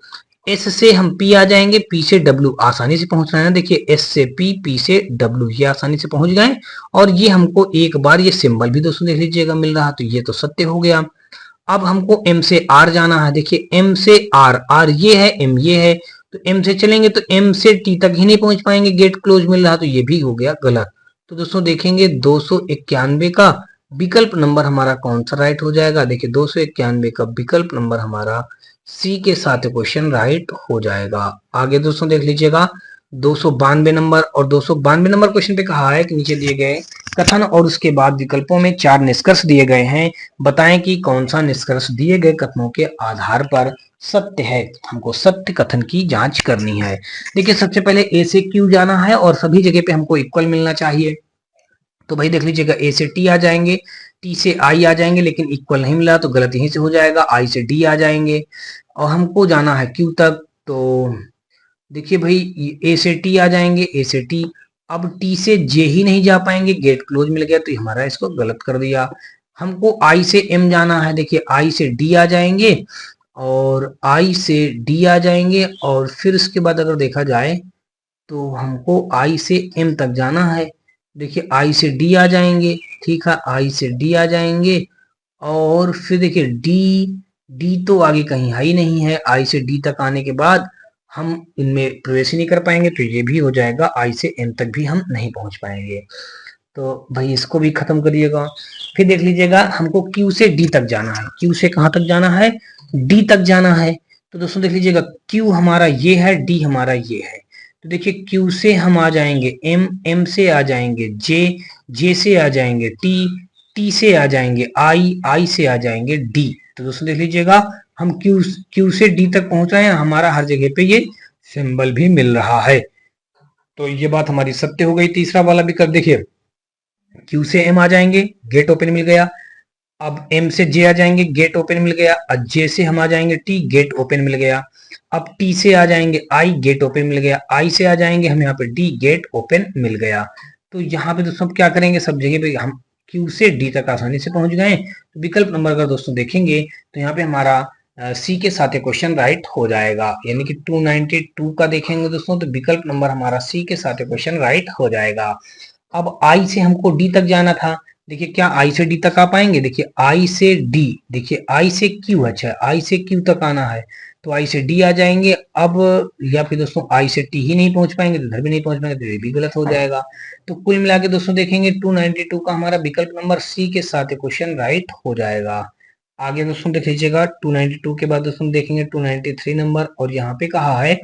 S से हम P आ जाएंगे, P से W आसानी से पहुंच रहे हैं, देखिए S से P, P से W, ये आसानी से पहुंच गए, और ये हमको एक बार ये सिंबल भी दोस्तों देख लीजिएगा मिल रहा, तो ये तो सत्य हो गया। अब हमको M से R जाना है, देखिए M से R, R ये है, M ये है, तो M से चलेंगे तो M से T तक ही नहीं पहुंच पाएंगे, गेट क्लोज मिल रहा, तो ये भी हो गया गलत। तो दोस्तों देखेंगे 291 का विकल्प नंबर हमारा कौन सा राइट हो जाएगा, देखिए 291 का विकल्प नंबर हमारा सी के साथ क्वेश्चन राइट हो जाएगा। आगे दोस्तों देख लीजिएगा 292 नंबर, और 292 नंबर क्वेश्चन पे कहा है कि नीचे दिए गए कथन और उसके बाद विकल्पों में 4 निष्कर्ष दिए गए हैं, बताएं कि कौन सा निष्कर्ष दिए गए कथनों के आधार पर सत्य है। हमको सत्य कथन की जांच करनी है। देखिए सबसे पहले ए से क्यू जाना है, और सभी जगह पे हमको इक्वल मिलना चाहिए, तो भाई देख लीजिएगा ए से टी आ जाएंगे, टी से आई आ जाएंगे, लेकिन इक्वल नहीं मिला तो गलत यहीं से हो जाएगा, आई से डी आ जाएंगे, और हमको जाना है क्यू तक, तो देखिए भाई ए से टी आ जाएंगे, ए से टी, अब टी से जे ही नहीं जा पाएंगे, गेट क्लोज मिल गया, तो हमारा इसको गलत कर दिया। हमको आई से एम जाना है, देखिए आई से डी आ जाएंगे, और आई से डी आ जाएंगे, और फिर उसके बाद अगर देखा जाए तो हमको आई से एम तक जाना है। देखिए आई से डी आ जाएंगे, ठीक है, आई से डी आ जाएंगे और फिर देखिए डी, डी तो आगे कहीं है ही नहीं है। आई से डी तक आने के बाद हम इनमें प्रवेश ही नहीं कर पाएंगे, तो ये भी हो जाएगा, आई से एम तक भी हम नहीं पहुंच पाएंगे। तो भाई इसको भी खत्म करिएगा। फिर देख लीजिएगा हमको क्यू से डी तक जाना है। क्यू से कहाँ तक जाना है? डी तक जाना है। तो दोस्तों देख लीजिएगा, क्यू हमारा ये है, डी हमारा ये है। तो देखिए क्यू से हम आ जाएंगे एम, एम से आ जाएंगे जे, जे से आ जाएंगे टी, टी से आ जाएंगे आई, आई से आ जाएंगे डी। तो दोस्तों देख लीजिएगा हम क्यू से डी तक पहुंच रहे हैं, हमारा हर जगह पे ये सिंबल भी मिल रहा है। तो ये बात हमारी सत्य हो गई। तीसरा वाला भी कर देखिए, क्यू से एम आ जाएंगे, गेट ओपन मिल गया। अब एम से जे आ जाएंगे, गेट ओपन मिल गया। अब जे से हम आ जाएंगे टी, गेट ओपन मिल गया। अब टी से आ जाएंगे आई, गेट ओपन मिल गया। आई से आ जाएंगे हम यहाँ पे डी, गेट ओपन मिल गया। तो यहाँ पे दोस्तों क्या करेंगे, सब जगह पे हम क्यू से डी तक आसानी से पहुंच गए। तो विकल्प नंबर अगर दोस्तों देखेंगे तो यहाँ पे हमारा सी के साथ क्वेश्चन राइट हो जाएगा, यानी कि 292 का देखेंगे दोस्तों तो विकल्प नंबर हमारा सी के साथ क्वेश्चन राइट हो जाएगा। अब आई से हमको डी तक जाना था। देखिए क्या आई से डी तक आ पाएंगे? देखिए आई से डी, देखिए आई से क्यू, अच्छा आई से क्यू तक आना है तो आई से डी आ जाएंगे। अब या फिर दोस्तों आई से टी ही नहीं पहुंच पाएंगे तो इधर भी नहीं पहुंच पाएंगे, तो ये भी गलत हो जाएगा। तो कुल मिला के दोस्तों देखेंगे 292 का हमारा विकल्प नंबर सी के साथ क्वेश्चन राइट हो जाएगा। आगे दोस्तों देख लीजिएगा 292 के बाद दोस्तों देखेंगे 293 नंबर, और यहाँ पे कहा है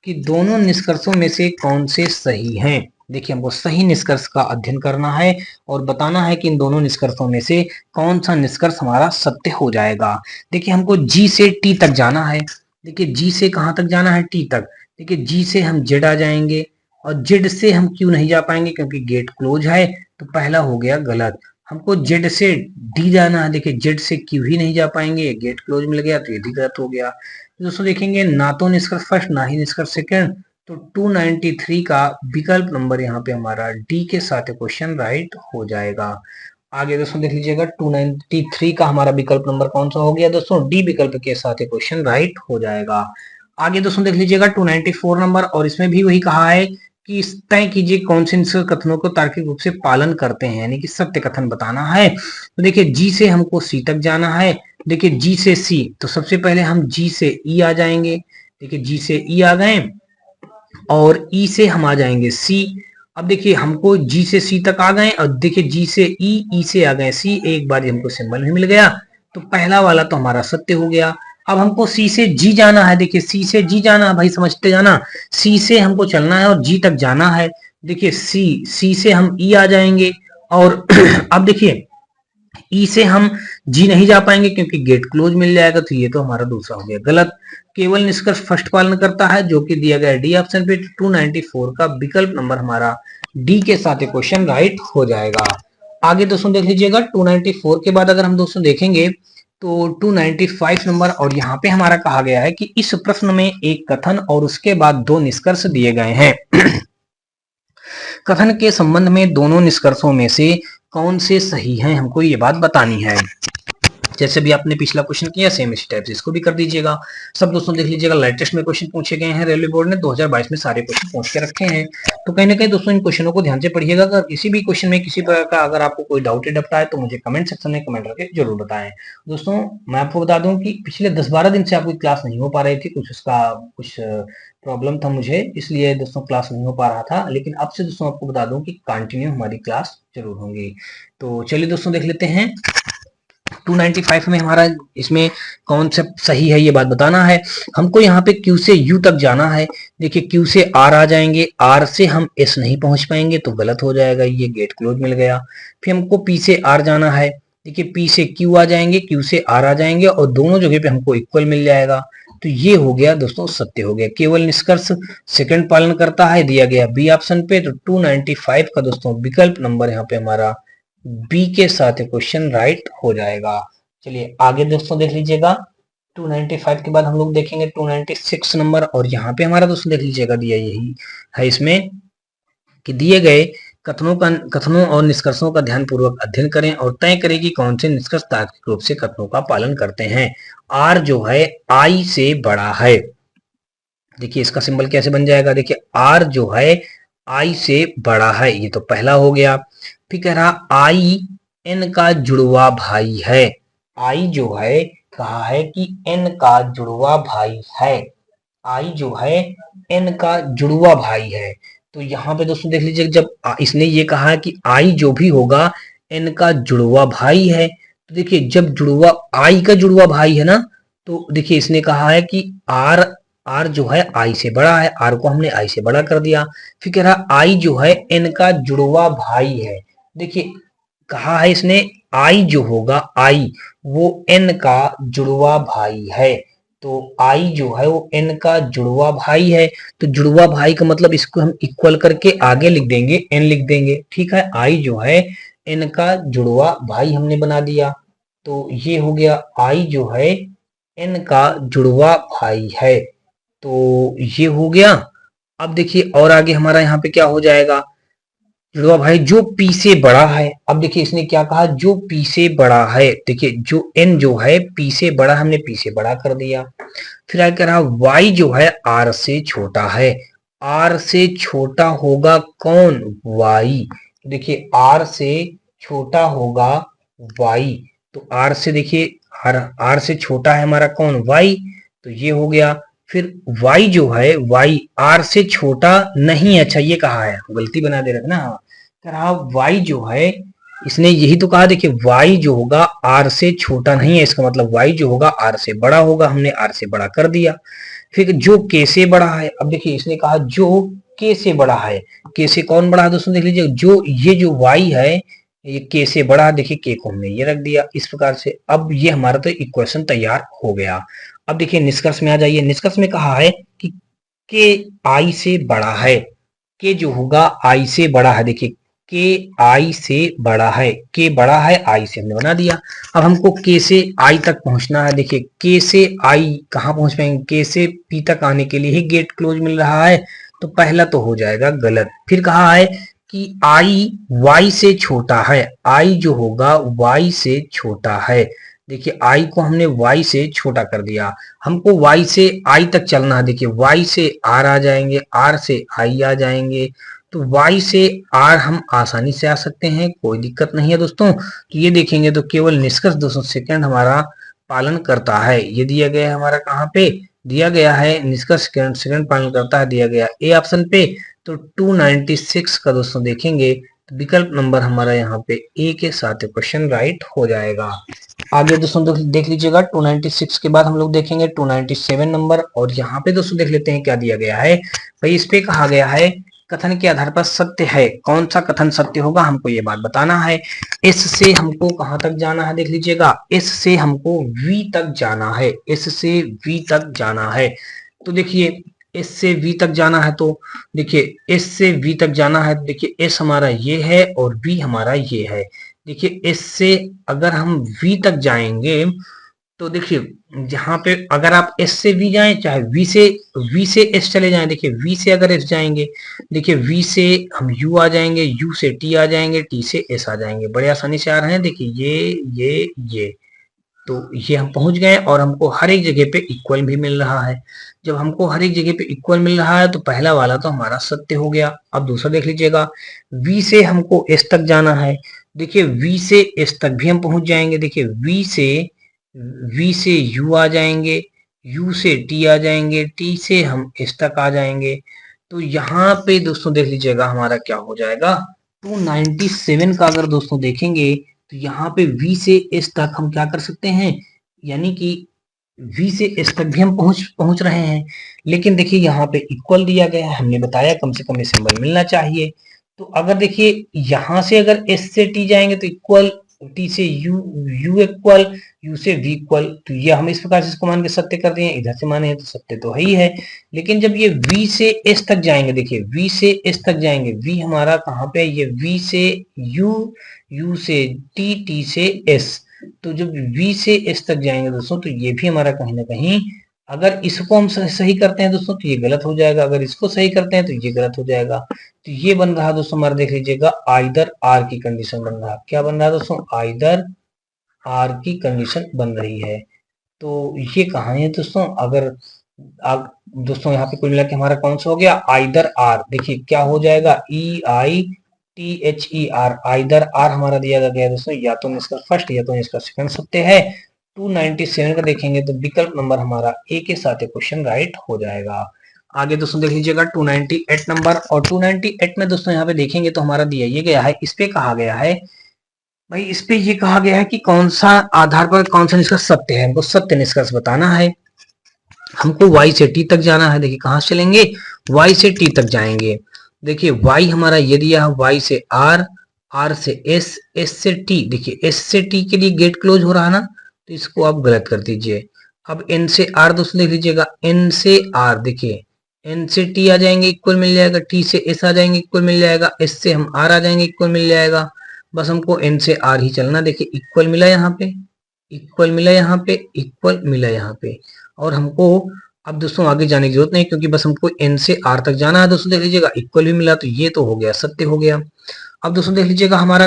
कि दोनों निष्कर्षों में से कौन से सही हैं। देखिए हमको सही निष्कर्ष का अध्ययन करना है और बताना है कि इन दोनों निष्कर्षों में से कौन सा निष्कर्ष हमारा सत्य हो जाएगा। देखिए हमको जी से टी तक जाना है। देखिए जी से कहाँ तक जाना है? टी तक। देखिए जी से हम जेड आ जाएंगे और जेड से हम क्यू नहीं जा पाएंगे क्योंकि गेट क्लोज है, तो पहला हो गया गलत। हमको जेड से डी जाना है। देखिए जेड से क्यू ही नहीं जा पाएंगे, गेट क्लोज मिल गया, तो ये भी गलत हो गया। दोस्तों देखेंगे ना तो निष्कर्ष फर्स्ट ना ही निष्कर्ष सेकंड, तो 293 का विकल्प नंबर यहाँ पे हमारा डी के साथ क्वेश्चन राइट हो जाएगा। आगे दोस्तों देख लीजिएगा 293 का हमारा विकल्प नंबर कौन सा हो गया दोस्तों? डी विकल्प के साथ क्वेश्चन राइट हो जाएगा। आगे दोस्तों देख लीजिएगा 294 नंबर, और इसमें भी वही कहा है कि तय कीजिए कौन से निष्कर्ष कथनों को तार्किक रूप से पालन करते हैं, यानी कि सत्य कथन बताना है। तो देखिए जी से हमको सी तक जाना है। देखिए जी से सी, तो सबसे पहले हम जी से ई आ जाएंगे। देखिए जी से ई आ गए और ई से हम आ जाएंगे सी। अब देखिए हमको जी से सी तक आ गए और देखिए जी से ई से आ गए सी, एक बार हमको सिंबल भी मिल गया, तो पहला वाला तो हमारा सत्य हो गया। अब हमको सी से जी जाना है। देखिए सी से जी जाना है, भाई समझते जाना, सी से हमको चलना है और जी तक जाना है। देखिए सी से हम ई आ जाएंगे और अब देखिए ई से हम जी नहीं जा पाएंगे क्योंकि गेट क्लोज मिल जाएगा, तो ये तो हमारा दूसरा हो गया गलत। केवल निष्कर्ष फर्स्ट पालन करता है, जो कि दिया गया डी ऑप्शन पे। 294 का विकल्प नंबर हमारा डी के साथ क्वेश्चन राइट हो जाएगा। आगे दोस्तों देख लीजिएगा 294 के बाद अगर हम दोस्तों देखेंगे तो 295 नंबर, और यहाँ पे हमारा कहा गया है कि इस प्रश्न में एक कथन और उसके बाद दो निष्कर्ष दिए गए हैं। कथन के संबंध में दोनों निष्कर्षों में से कौन से सही हैं, हमको ये बात बतानी है। जैसे भी आपने पिछला क्वेश्चन किया सेम इसी टाइप से इसको भी कर दीजिएगा। सब दोस्तों देख लीजिएगा लेटेस्ट में क्वेश्चन पूछे गए हैं, रेलवे बोर्ड ने 2022 में सारे क्वेश्चन पूछ के रखे हैं। तो कहीं ना कहीं दोस्तों इन क्वेश्चनों को ध्यान से पढ़िएगा। अगर किसी भी क्वेश्चन में किसी प्रकार का अगर आपको कोई डाउट डपटा है तो मुझे कमेंट सेक्शन में कमेंट करके जरूर बताएं। दोस्तों मैं आपको बता दूं कि पिछले 10-12 दिन से आपकी क्लास नहीं हो पा रही थी, कुछ प्रॉब्लम था मुझे, इसलिए दोस्तों क्लास नहीं हो पा रहा था, लेकिन अब से दोस्तों आपको बता दूं कि कंटिन्यू हमारी क्लास जरूर होंगी। तो चलिए दोस्तों देख लेते हैं 295 में हमारा इसमें कौन सा सही है ये बात बताना है। हमको यहाँ पे Q से U तक जाना है। देखिए Q से R आ जाएंगे, R से हम S नहीं पहुंच पाएंगे तो गलत हो जाएगा, ये गेट क्लोज मिल गया। फिर हमको P से R जाना है। देखिए P से Q आ जाएंगे, Q से R आ जाएंगे और दोनों जगह पे हमको इक्वल मिल जाएगा, तो ये हो गया दोस्तों सत्य हो गया। केवल निष्कर्ष सेकंड पालन करता है, दिया गया बी ऑप्शन पे। तो 295 का दोस्तों विकल्प नंबर यहाँ पे हमारा बी के साथ क्वेश्चन राइट हो जाएगा। चलिए आगे दोस्तों देख लीजिएगा 295 के बाद हम लोग देखेंगे 296 नंबर, और यहाँ पे हमारा दोस्तों देख लीजिएगा दिया यही है इसमें कि दिए गए कथनों और निष्कर्षों का ध्यानपूर्वक अध्ययन करें और तय करें कि कौन से निष्कर्ष तार्किक रूप से कथनों का पालन करते हैं। आर जो है आई से बड़ा है, देखिए इसका सिंबल कैसे बन जाएगा, देखिए आर जो है आई से बड़ा है, ये तो पहला हो गया। फिर कह रहा आई एन का जुड़वा भाई है। आई जो है कहा है कि एन का जुड़वा भाई है। आई जो है एन का जुड़वा भाई है। तो यहाँ पे दोस्तों देख लीजिए, जब इसने ये कहा है कि आई जो भी होगा एन का जुड़वा भाई है, तो देखिए जब जुड़वा आई का जुड़वा भाई है ना, तो देखिए इसने कहा है कि आर आर जो है आई से बड़ा है, आर को हमने आई से बड़ा कर दिया। फिर कह रहा आई जो है एन का जुड़वा भाई है। देखिए कहा है इसने आई जो होगा आई वो एन का जुड़वा भाई है। तो आई जो है वो एन का जुड़वा भाई है। तो जुड़वा भाई का मतलब इसको हम इक्वल करके आगे लिख देंगे, एन लिख देंगे। ठीक है, आई जो है एन का जुड़वा भाई हमने बना दिया। तो ये हो गया आई जो है एन का जुड़वा भाई है। तो ये हो गया। अब देखिए और आगे हमारा यहाँ पे क्या हो जाएगा, जुड़वा भाई जो पी से बड़ा है। अब देखिए इसने क्या कहा, जो पी से बड़ा है। देखिए जो एन जो है पी से बड़ा, हमने पी से बड़ा कर दिया। फिर आगे कह रहा वाई जो है आर से छोटा है। आर से छोटा होगा कौन, वाई। देखिए आर से छोटा होगा वाई। तो आर से देखिए आर आर से छोटा है हमारा कौन, वाई। तो ये हो गया। फिर y जो है y r से छोटा नहीं, अच्छा ये कहा है, गलती बना दे रहे थे ना। कह रहा y जो है, इसने यही तो कहा, देखिए y जो होगा r से छोटा नहीं है, इसका मतलब y जो होगा r से बड़ा होगा, हमने r से बड़ा कर दिया। फिर जो k से बड़ा है, अब देखिए इसने कहा जो k से बड़ा है। k से कौन बड़ा है दोस्तों, देख लीजिए जो ये जो y है ये k से बड़ा है। देखिए k को हमने ये रख दिया इस प्रकार से। अब ये हमारा तो इक्वेशन तैयार हो गया। अब देखिए निष्कर्ष में आ जाइए। निष्कर्ष में कहा है कि के आई से बड़ा है। के जो होगा आई से बड़ा है। देखिए के आई से बड़ा है, के बड़ा है आई से, हमने बना दिया। अब हमको के से आई तक पहुंचना है। देखिए के से आई कहाँ पहुंच पाएंगे, के से पी तक आने के लिए ही गेट क्लोज मिल रहा है, तो पहला तो हो जाएगा गलत। फिर कहा है कि आई वाई से छोटा है। आई जो होगा वाई से छोटा है। देखिए आई को हमने y से छोटा कर दिया, हमको y से i तक चलना है। देखिए y से r आ जाएंगे, r से i आ जाएंगे। तो y से r हम आसानी से आ सकते हैं, कोई दिक्कत नहीं है दोस्तों। तो ये देखेंगे तो केवल निष्कर्ष 200 सेकंड हमारा पालन करता है। ये दिया गया है हमारा, कहाँ पे दिया गया है, निष्कर्ष सेकंड पालन करता है, दिया गया ए ऑप्शन पे। तो 296 का दोस्तों देखेंगे तो विकल्प नंबर हमारा यहाँ पे ए के साथ क्वेश्चन राइट हो जाएगा। आगे दोस्तों देख लीजिएगा, 296 के बाद हम लोग देखेंगे 297 नंबर। और यहाँ पे दोस्तों देख लेते हैं क्या दिया गया है। भाई इस पे कहा गया है कथन के आधार पर सत्य है। कौन सा कथन सत्य होगा, हमको ये बात बताना है। एस से हमको कहाँ तक जाना है, देख लीजिएगा एस से हमको वी तक जाना है। एस से वी तक जाना है। तो देखिए एस से वी तक जाना है, तो देखिए एस से वी तक जाना है। देखिए एस हमारा ये है और वी हमारा ये है। देखिए एस से अगर हम वी तक जाएंगे तो देखिए जहां पे अगर आप एस से वी जाएं, चाहे वी से एस चले जाएं। देखिए वी से अगर एस जाएंगे, देखिए वी से हम यू आ जाएंगे, यू से टी आ जाएंगे, टी से एस आ जाएंगे। बड़े आसानी से आ रहे हैं। देखिए ये तो ये हम पहुंच गए और हमको हर एक जगह पे इक्वल भी मिल रहा है। जब हमको हर एक जगह पे इक्वल मिल रहा है तो पहला वाला तो हमारा सत्य हो गया। अब दूसरा देख लीजिएगा, V से हमको S तक जाना है। देखिए V से S तक भी हम पहुंच जाएंगे। देखिए V से U आ जाएंगे, U से T आ जाएंगे, T से हम S तक आ जाएंगे। तो यहाँ पे दोस्तों देख लीजिएगा हमारा क्या हो जाएगा, 297 का अगर दोस्तों देखेंगे तो यहाँ पे V से S तक हम क्या कर सकते हैं, यानी कि V से S तक भी हम पहुंच रहे हैं। लेकिन देखिए यहाँ पे इक्वल दिया गया है, हमने बताया कम से कम ये सिंबल मिलना चाहिए। तो अगर देखिए यहाँ से अगर S से T जाएंगे तो इक्वल, T से U इक्वल, U से V इक्वल। तो ये हम इस प्रकार से इसको मान के सत्य कर दिए, इधर से माने तो सत्य तो है ही है। लेकिन जब ये V से S तक जाएंगे, देखिए V से S तक जाएंगे, V हमारा कहाँ पे है, ये V से U, U से T, T से S। तो जब V से S तक जाएंगे दोस्तों तो ये भी हमारा कहीं ना कहीं, अगर इसको हम सही करते हैं दोस्तों तो ये गलत हो जाएगा, अगर इसको सही करते हैं तो ये गलत हो जाएगा। तो ये बन रहा दोस्तों हमारा, देख लीजिएगा आइदर आर की कंडीशन बन रहा। क्या बन रहा है दोस्तों, आइदर आर की कंडीशन बन रही है। तो ये कहाँ है दोस्तों, अगर दोस्तों यहाँ पे कुल मिला के हमारा कौन सा हो गया, आइदर आर। देखिए क्या हो जाएगा, EITHER, आइदर आर हमारा दिया गया है दोस्तों, या तो इसका फर्स्ट या तो इसका सेकंड सत्य है। 297 का देखेंगे तो विकल्प नंबर हमारा ए के साथ क्वेश्चन राइट हो जाएगा। आगे दोस्तों देख लीजिएगा 298 नंबर, और 298 में दोस्तों यहाँ पे देखेंगे तो हमारा दिया ये गया है, इस पे कहा गया है भाई, इस पे ये कहा गया है कि कौन सा आधार पर कौन सा निष्कर्ष सत्य है, हमको सत्य निष्कर्ष बताना है। हमको y से t तक जाना है। देखिए कहाँ से चलेंगे, y से t तक जाएंगे। देखिए y हमारा ये दिया है, y से r, r से s, s से t। देखिए s से t के लिए गेट क्लोज हो रहा है ना, तो इसको आप गलत कर दीजिए। अब n से r दोस्तों देख लीजिएगा, n से r, देखिए n से t आ जाएंगे इक्वल मिल जाएगा, t से s आ जाएंगे इक्वल मिल जाएगा, s से हम r आ जाएंगे इक्वल मिल जाएगा। बस हमको n से r ही चलना। देखिए इक्वल मिला यहाँ पे, इक्वल मिला यहाँ पे, इक्वल मिला यहाँ पे, और हमको अब दोस्तों आगे जाने की जरूरत नहीं, क्योंकि बस हमको n से r तक जाना है। दोस्तों देख लीजिएगा इक्वल भी मिला, तो ये तो हो गया, सत्य हो गया। अब दोस्तों देख लीजिएगा हमारा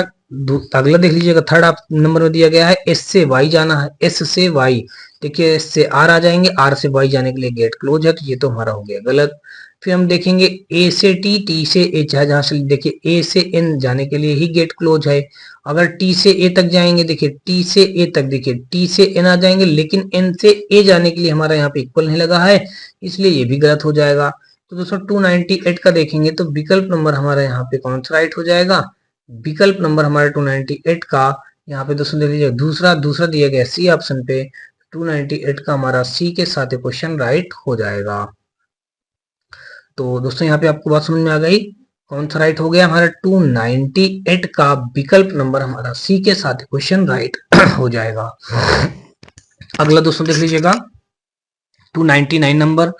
अगला देख लीजिएगा, थर्ड नंबर में दिया गया है s से y जाना है, s से y। देखिए s से r आ जाएंगे, r से y जाने के लिए गेट क्लोज है, तो ये तो हमारा हो गया गलत। फिर हम देखेंगे a से t, t से h है, जहां से देखिए a से n जाने के लिए ही गेट क्लोज है। अगर t से a तक जाएंगे, देखिए t से a तक, देखिए t से n आ जाएंगे, लेकिन n से a जाने के लिए हमारा यहाँ पे इक्वल नहीं लगा है, इसलिए ये भी गलत हो जाएगा। तो दोस्तों 298 का देखेंगे तो विकल्प नंबर हमारा यहाँ पे कौन सा राइट हो जाएगा, विकल्प नंबर हमारा 298 का यहाँ पे दोस्तों देख लीजिए दूसरा दूसरा दिया गया सी ऑप्शन पे, 298 का हमारा सी के साथ क्वेश्चन राइट हो जाएगा। तो दोस्तों यहाँ पे आपको बात समझ में आ गई, कौन सा राइट हो गया हमारा, 298 का विकल्प नंबर हमारा सी के साथ क्वेश्चन राइट हो जाएगा। अगला दोस्तों देख लीजिएगा 299 नंबर,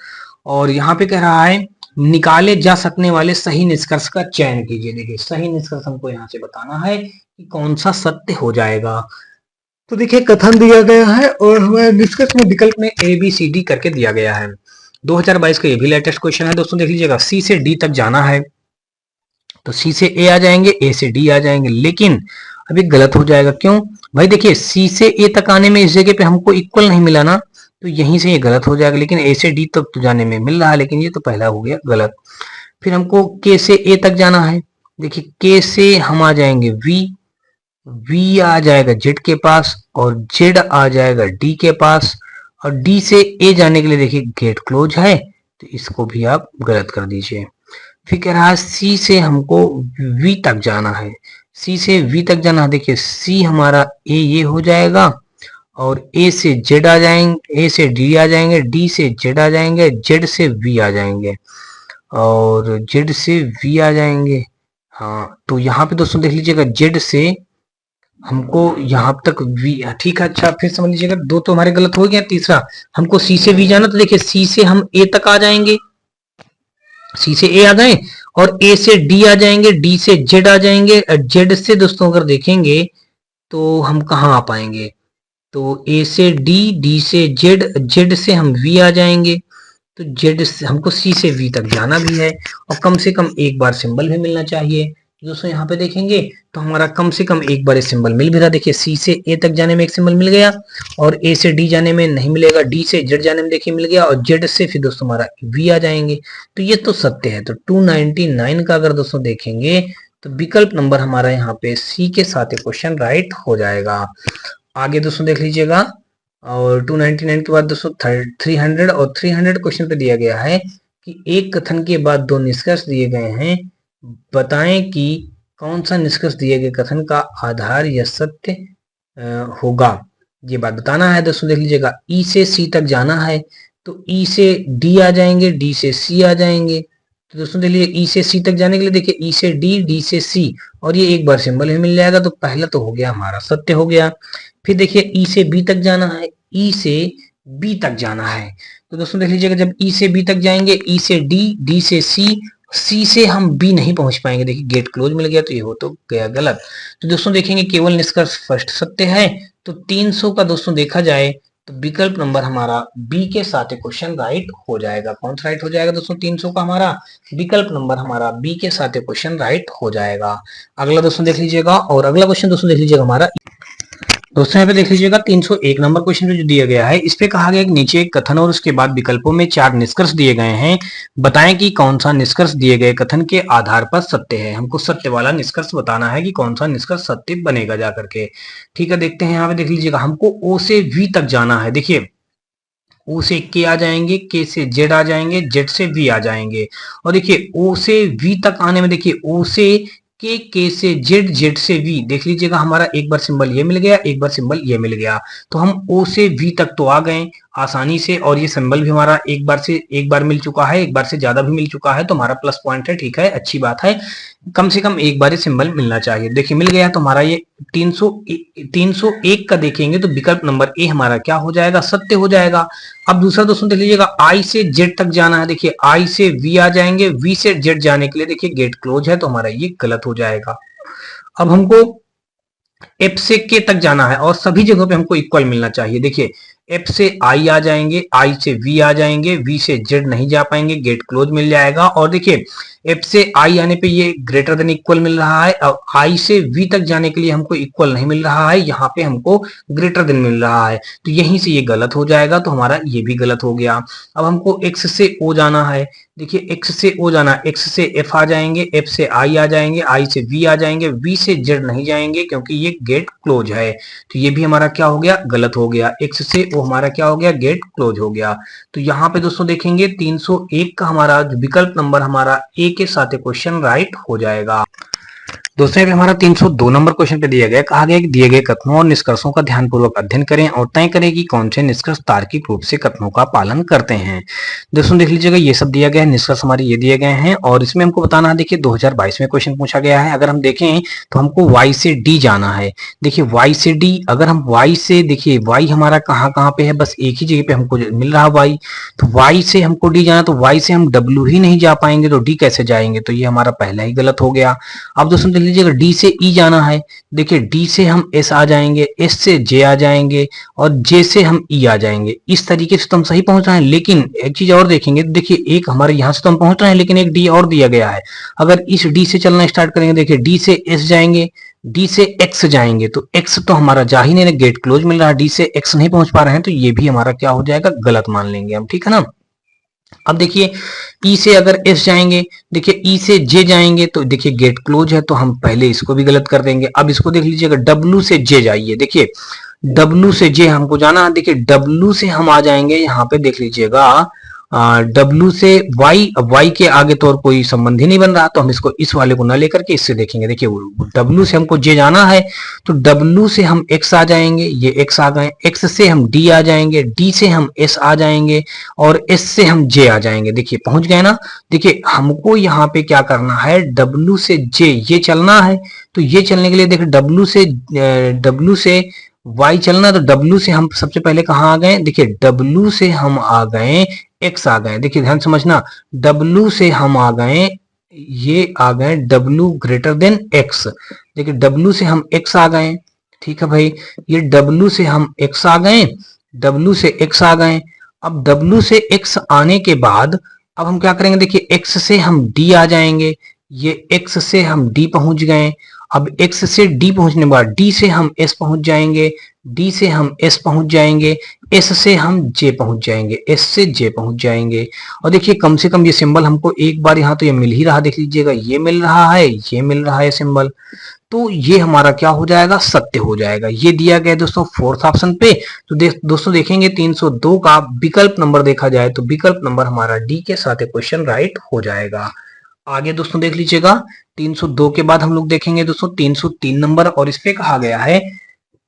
और यहाँ पे कह रहा है निकाले जा सकने वाले सही निष्कर्ष का चयन कीजिए। देखिए सही निष्कर्ष हमको यहाँ से बताना है कि कौन सा सत्य हो जाएगा। तो देखिए कथन दिया गया है और हमारे निष्कर्ष में विकल्प में ए बी सी डी करके दिया गया है। 2022 का ये भी लेटेस्ट क्वेश्चन है दोस्तों, देख लीजिएगा सी से डी तक जाना है, तो सी से ए आ जाएंगे, ए से डी आ जाएंगे, लेकिन अभी गलत हो जाएगा। क्यों भाई, देखिए सी से ए तक आने में इस जगह पे हमको इक्वल नहीं मिला ना, तो यहीं से ये गलत हो जाएगा। लेकिन ए से डी तक तो जाने में मिल रहा है, लेकिन ये तो पहला हो गया गलत। फिर हमको के से ए तक जाना है, देखिए के से हम आ जाएंगे वी, वी आ जाएगा जेड के पास, और जेड आ जाएगा डी के पास, और डी से ए जाने के लिए देखिए गेट क्लोज है, तो इसको भी आप गलत कर दीजिए। फिर कह रहा है सी से हमको वी तक जाना है, सी से वी तक जाना है, देखिए सी हमारा ए ये हो जाएगा, और ए से जेड आ जाएंगे, ए से डी आ जाएंगे, डी से जेड आ जाएंगे, जेड से वी आ जाएंगे, और जेड से वी आ जाएंगे। हाँ तो यहाँ पे दोस्तों देख लीजिएगा जेड से हमको यहाँ तक वी, ठीक है। अच्छा फिर समझ लीजिएगा, दो तो हमारे गलत हो गया, तीसरा हमको सी से वी जाना, तो देखिए सी से हम ए तक आ जाएंगे, सी से ए आ गए, और ए से डी आ जाएंगे, डी से जेड आ जाएंगे, जेड से दोस्तों अगर देखेंगे तो हम कहाँ आ पाएंगे, तो ए से डी, डी से जेड, जेड से हम वी आ जाएंगे, तो जेड से हमको सी से वी तक जाना भी है, और कम से कम एक बार सिंबल भी मिलना चाहिए। दोस्तों यहाँ पे देखेंगे तो हमारा कम से कम एक बार सिंबल मिल भी रहा। देखिए सी से ए तक जाने में एक सिंबल मिल गया, और ए से डी जाने में नहीं मिलेगा, डी से जेड जाने में देखिए मिल गया, और जेड से फिर दोस्तों हमारा वी आ जाएंगे, तो ये तो सत्य है। तो 299 का अगर दोस्तों देखेंगे तो विकल्प नंबर हमारा यहाँ पे सी के साथ क्वेश्चन राइट हो जाएगा। आगे दोस्तों देख लीजिएगा, और 299 के बाद दोस्तों 300, और 300 क्वेश्चन पे दिया गया है कि एक कथन के बाद दो निष्कर्ष दिए गए हैं, बताएं कि कौन सा निष्कर्ष दिए गए कथन का आधार या सत्य होगा। ये बात बताना है दोस्तों। देख लीजिएगा ई से सी तक जाना है, तो ई से डी आ जाएंगे, डी से सी आ जाएंगे, तो दोस्तों देख लीजिए ई से सी तक जाने के लिए देखिए ई से डी, डी से सी, और ये एक बार सिंबल भी मिल जाएगा, तो पहला तो हो गया हमारा सत्य हो गया। फिर देखिए ई से बी तक जाना है, ई से बी तक जाना है, तो दोस्तों देख लीजिएगा जब ई से बी तक जाएंगे, ई से डी, डी से सी, सी से हम बी नहीं पहुंच पाएंगे, देखिए गेट क्लोज मिल गया, तो ये हो तो गया गलत। तो दोस्तों देखेंगे केवल निष्कर्ष फर्स्ट सत्य है, तो 300 का दोस्तों देखा जाए तो विकल्प नंबर हमारा बी के साथ क्वेश्चन राइट हो जाएगा। कौन सा राइट हो जाएगा दोस्तों, 300 का हमारा विकल्प नंबर हमारा बी के साथ क्वेश्चन राइट हो जाएगा। अगला दोस्तों देख लीजिएगा, और अगला क्वेश्चन दोस्तों देख लीजिएगा हमारा दोस्तों यहाँ पे देख लीजिएगा 301 नंबर क्वेश्चन जो दिया गया है, इस पे कहा गया कि नीचे एक कथन और उसके बाद विकल्पों में 4 निष्कर्ष दिए गए हैं, बताएं कि कौन सा निष्कर्ष दिए गए कथन के आधार पर सत्य है। हमको सत्य वाला निष्कर्ष बताना है कि कौन सा निष्कर्ष सत्य बनेगा जा करके। ठीक है, देखते हैं। यहाँ पे देख लीजिएगा, हमको ओ से वी तक जाना है। देखिए, ओ से के आ जाएंगे, के से जेड आ जाएंगे, जेड से वी आ जाएंगे। और देखिए ओ से वी तक आने में, देखिए ओ से के से जेड, जेड से वी, देख लीजिएगा हमारा एक बार सिंबल ये मिल गया, एक बार सिंबल ये मिल गया, तो हम ओ से वी तक तो आ गए आसानी से। और ये सिंबल भी हमारा एक बार मिल चुका है, एक बार से ज्यादा भी मिल चुका है, तो हमारा प्लस पॉइंट है। ठीक है, अच्छी बात है, कम से कम एक बार ये सिंबल मिलना चाहिए। देखिए मिल गया, तो हमारा ये 301 का देखेंगे तो विकल्प नंबर ए हमारा क्या हो जाएगा, सत्य हो जाएगा। अब दूसरा दोस्तों देख लीजिएगा, आई से जेड तक जाना है। देखिए आई से वी आ जाएंगे, वी से जेड जाने के लिए देखिए गेट क्लोज है, तो हमारा ये गलत हो जाएगा। अब हमको एफ से के तक जाना है और सभी जगहों पे हमको इक्वल मिलना चाहिए। देखिए एफ से आई आ जाएंगे, आई से वी आ जाएंगे, वी से जेड नहीं जा पाएंगे, गेट क्लोज मिल जाएगा। और देखिए एफ से आई आने पे ये ग्रेटर देन इक्वल मिल रहा है, और आई से वी तक जाने के लिए हमको इक्वल नहीं मिल रहा है, यहाँ पे हमको ग्रेटर देन मिल रहा है, तो यहीं से ये गलत हो जाएगा, तो हमारा ये भी गलत हो गया। अब हमको एक्स से ओ जाना है। देखिए एक्स से ओ जाना, एक्स से एफ आ जाएंगे, एफ से आई आ जाएंगे, आई से वी आ जाएंगे, वी से जेड नहीं जाएंगे क्योंकि ये गेट क्लोज है, तो ये भी हमारा क्या हो गया, गलत हो गया। एक्स से ओ हमारा क्या हो गया, गेट क्लोज हो गया। तो यहाँ पे दोस्तों देखेंगे 301 का हमारा विकल्प नंबर हमारा ए के साथ क्वेश्चन राइट हो जाएगा। दोस्तों यहाँ पे हमारा 302 नंबर क्वेश्चन पे दिया गया, कहा गया कि दिए गए कथनों और निष्कर्षों का ध्यानपूर्वक अध्ययन करें और तय करें कि कौन से निष्कर्ष तार्किक रूप से कथनों का पालन करते हैं। दोस्तों देख लीजिएगा, ये सब दिया गया है, निष्कर्ष हमारे ये दिए गए हैं और इसमें हमको बताना है। देखिए 2022 में क्वेश्चन पूछा गया है, अगर हम देखें तो हमको वाई से डी जाना है। देखिए वाई से डी, अगर हम वाई से, देखिए वाई हमारा कहाँ कहाँ पे है, बस एक ही जगह पे हमको मिल रहा वाई, तो वाई से हमको डी जाना, तो वाई से हम डब्ल्यू ही नहीं जा पाएंगे, तो डी कैसे जाएंगे, तो ये हमारा पहला ही गलत हो गया। अब दोस्तों देख लीजिएगा, डी से ई जाना है। देखिए डी से हम एस आ जाएंगे, एस से जे आ जाएंगे और जे से हम ई आ जाएंगे। इस तरीके से तो हम सही पहुंच रहे हैं, लेकिन एक चीज और देखेंगे, देखिए एक हमारे यहां से तो हम पहुंच रहे हैं, लेकिन एक डी और दिया गया है। अगर इस डी से चलना स्टार्ट करेंगे, देखिए डी से एस जाएंगे, डी से एक्स जाएंगे, तो एक्स तो हमारा जा ही नहीं, गेट क्लोज मिल रहा है, डी से एक्स नहीं पहुंच पा रहे हैं, तो ये भी हमारा क्या हो जाएगा, गलत मान लेंगे हम। ठीक है ना। अब देखिए ई से अगर एस जाएंगे, देखिए ई से जे जाएंगे, तो देखिए गेट क्लोज है, तो हम पहले इसको भी गलत कर देंगे। अब इसको देख लीजिएगा, डब्ल्यू से जे जाइए। देखिए डब्ल्यू से जे हमको जाना है, देखिए डब्ल्यू से हम आ जाएंगे, यहाँ पे देख लीजिएगा डब्ल्यू से वाई, अब वाई के आगे तो और कोई संबंध ही नहीं बन रहा, तो हम इसको इस वाले को ना लेकर के इससे देखेंगे। देखिए डब्ल्यू से हमको जे जाना है, तो डब्ल्यू से हम एक्स आ जाएंगे, ये एक्स आ गए, एक्स से हम डी आ जाएंगे, डी से हम एस आ जाएंगे और एस से हम जे आ जाएंगे। देखिए पहुंच गए ना। देखिए हमको यहाँ पे क्या करना है, डब्ल्यू से जे ये चलना है, तो ये चलने के लिए देखिए डब्ल्यू से वाई चलना, तो डब्ल्यू से हम सबसे पहले कहाँ आ गए, देखिए डब्ल्यू से हम आ गए, एक्स आ गए। देखिए ध्यान समझना, डब्ल्यू से हम आ गए, ये आ गए डब्ल्यू ग्रेटर देन एक्स। देखिए डब्ल्यू से हम एक्स आ गए, ठीक है भाई, ये डब्ल्यू से हम एक्स आ गए, डब्ल्यू से एक्स आ गए। अब डब्ल्यू से एक्स आने के बाद अब हम क्या करेंगे, देखिए एक्स से हम डी आ जाएंगे, ये एक्स से हम डी पहुंच गए। अब एक्स से डी पहुंचने के बाद डी से हम एस पहुंच जाएंगे, डी से हम एस पहुंच जाएंगे, एस से हम जे पहुंच जाएंगे, एस से जे पहुंच जाएंगे। और देखिए कम से कम ये सिंबल हमको एक बार यहाँ तो ये मिल ही रहा, देख लीजिएगा ये मिल रहा है, ये मिल रहा है सिंबल, तो ये हमारा क्या हो जाएगा, सत्य हो जाएगा। ये दिया गया दोस्तों फोर्थ ऑप्शन पे। तो दोस्तों देखेंगे 302 का विकल्प नंबर देखा जाए तो विकल्प नंबर हमारा डी के साथ क्वेश्चन राइट हो जाएगा। आगे दोस्तों देख लीजिएगा, 302 के बाद हम लोग देखेंगे दोस्तों 303 नंबर, और इस पे कहा गया है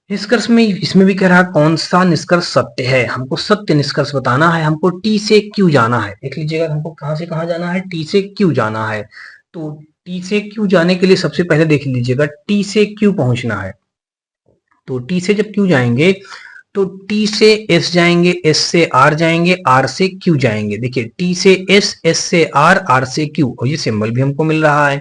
निष्कर्ष में, इसमें भी कह रहा है कौन सा निष्कर्ष सत्य है। हमको सत्य निष्कर्ष बताना है, हमको टी से क्यू जाना है। देख लीजिएगा हमको कहां से कहां जाना है, टी से क्यू जाना है। तो टी से क्यू जाने के लिए सबसे पहले देख लीजिएगा, टी से क्यू पहुंचना है, तो टी से जब क्यू जाएंगे तो टी से एस जाएंगे, एस से आर जाएंगे, आर से क्यू जाएंगे। देखिए टी से एस, एस से आर, आर से क्यू, और ये सिंबल भी हमको मिल रहा है।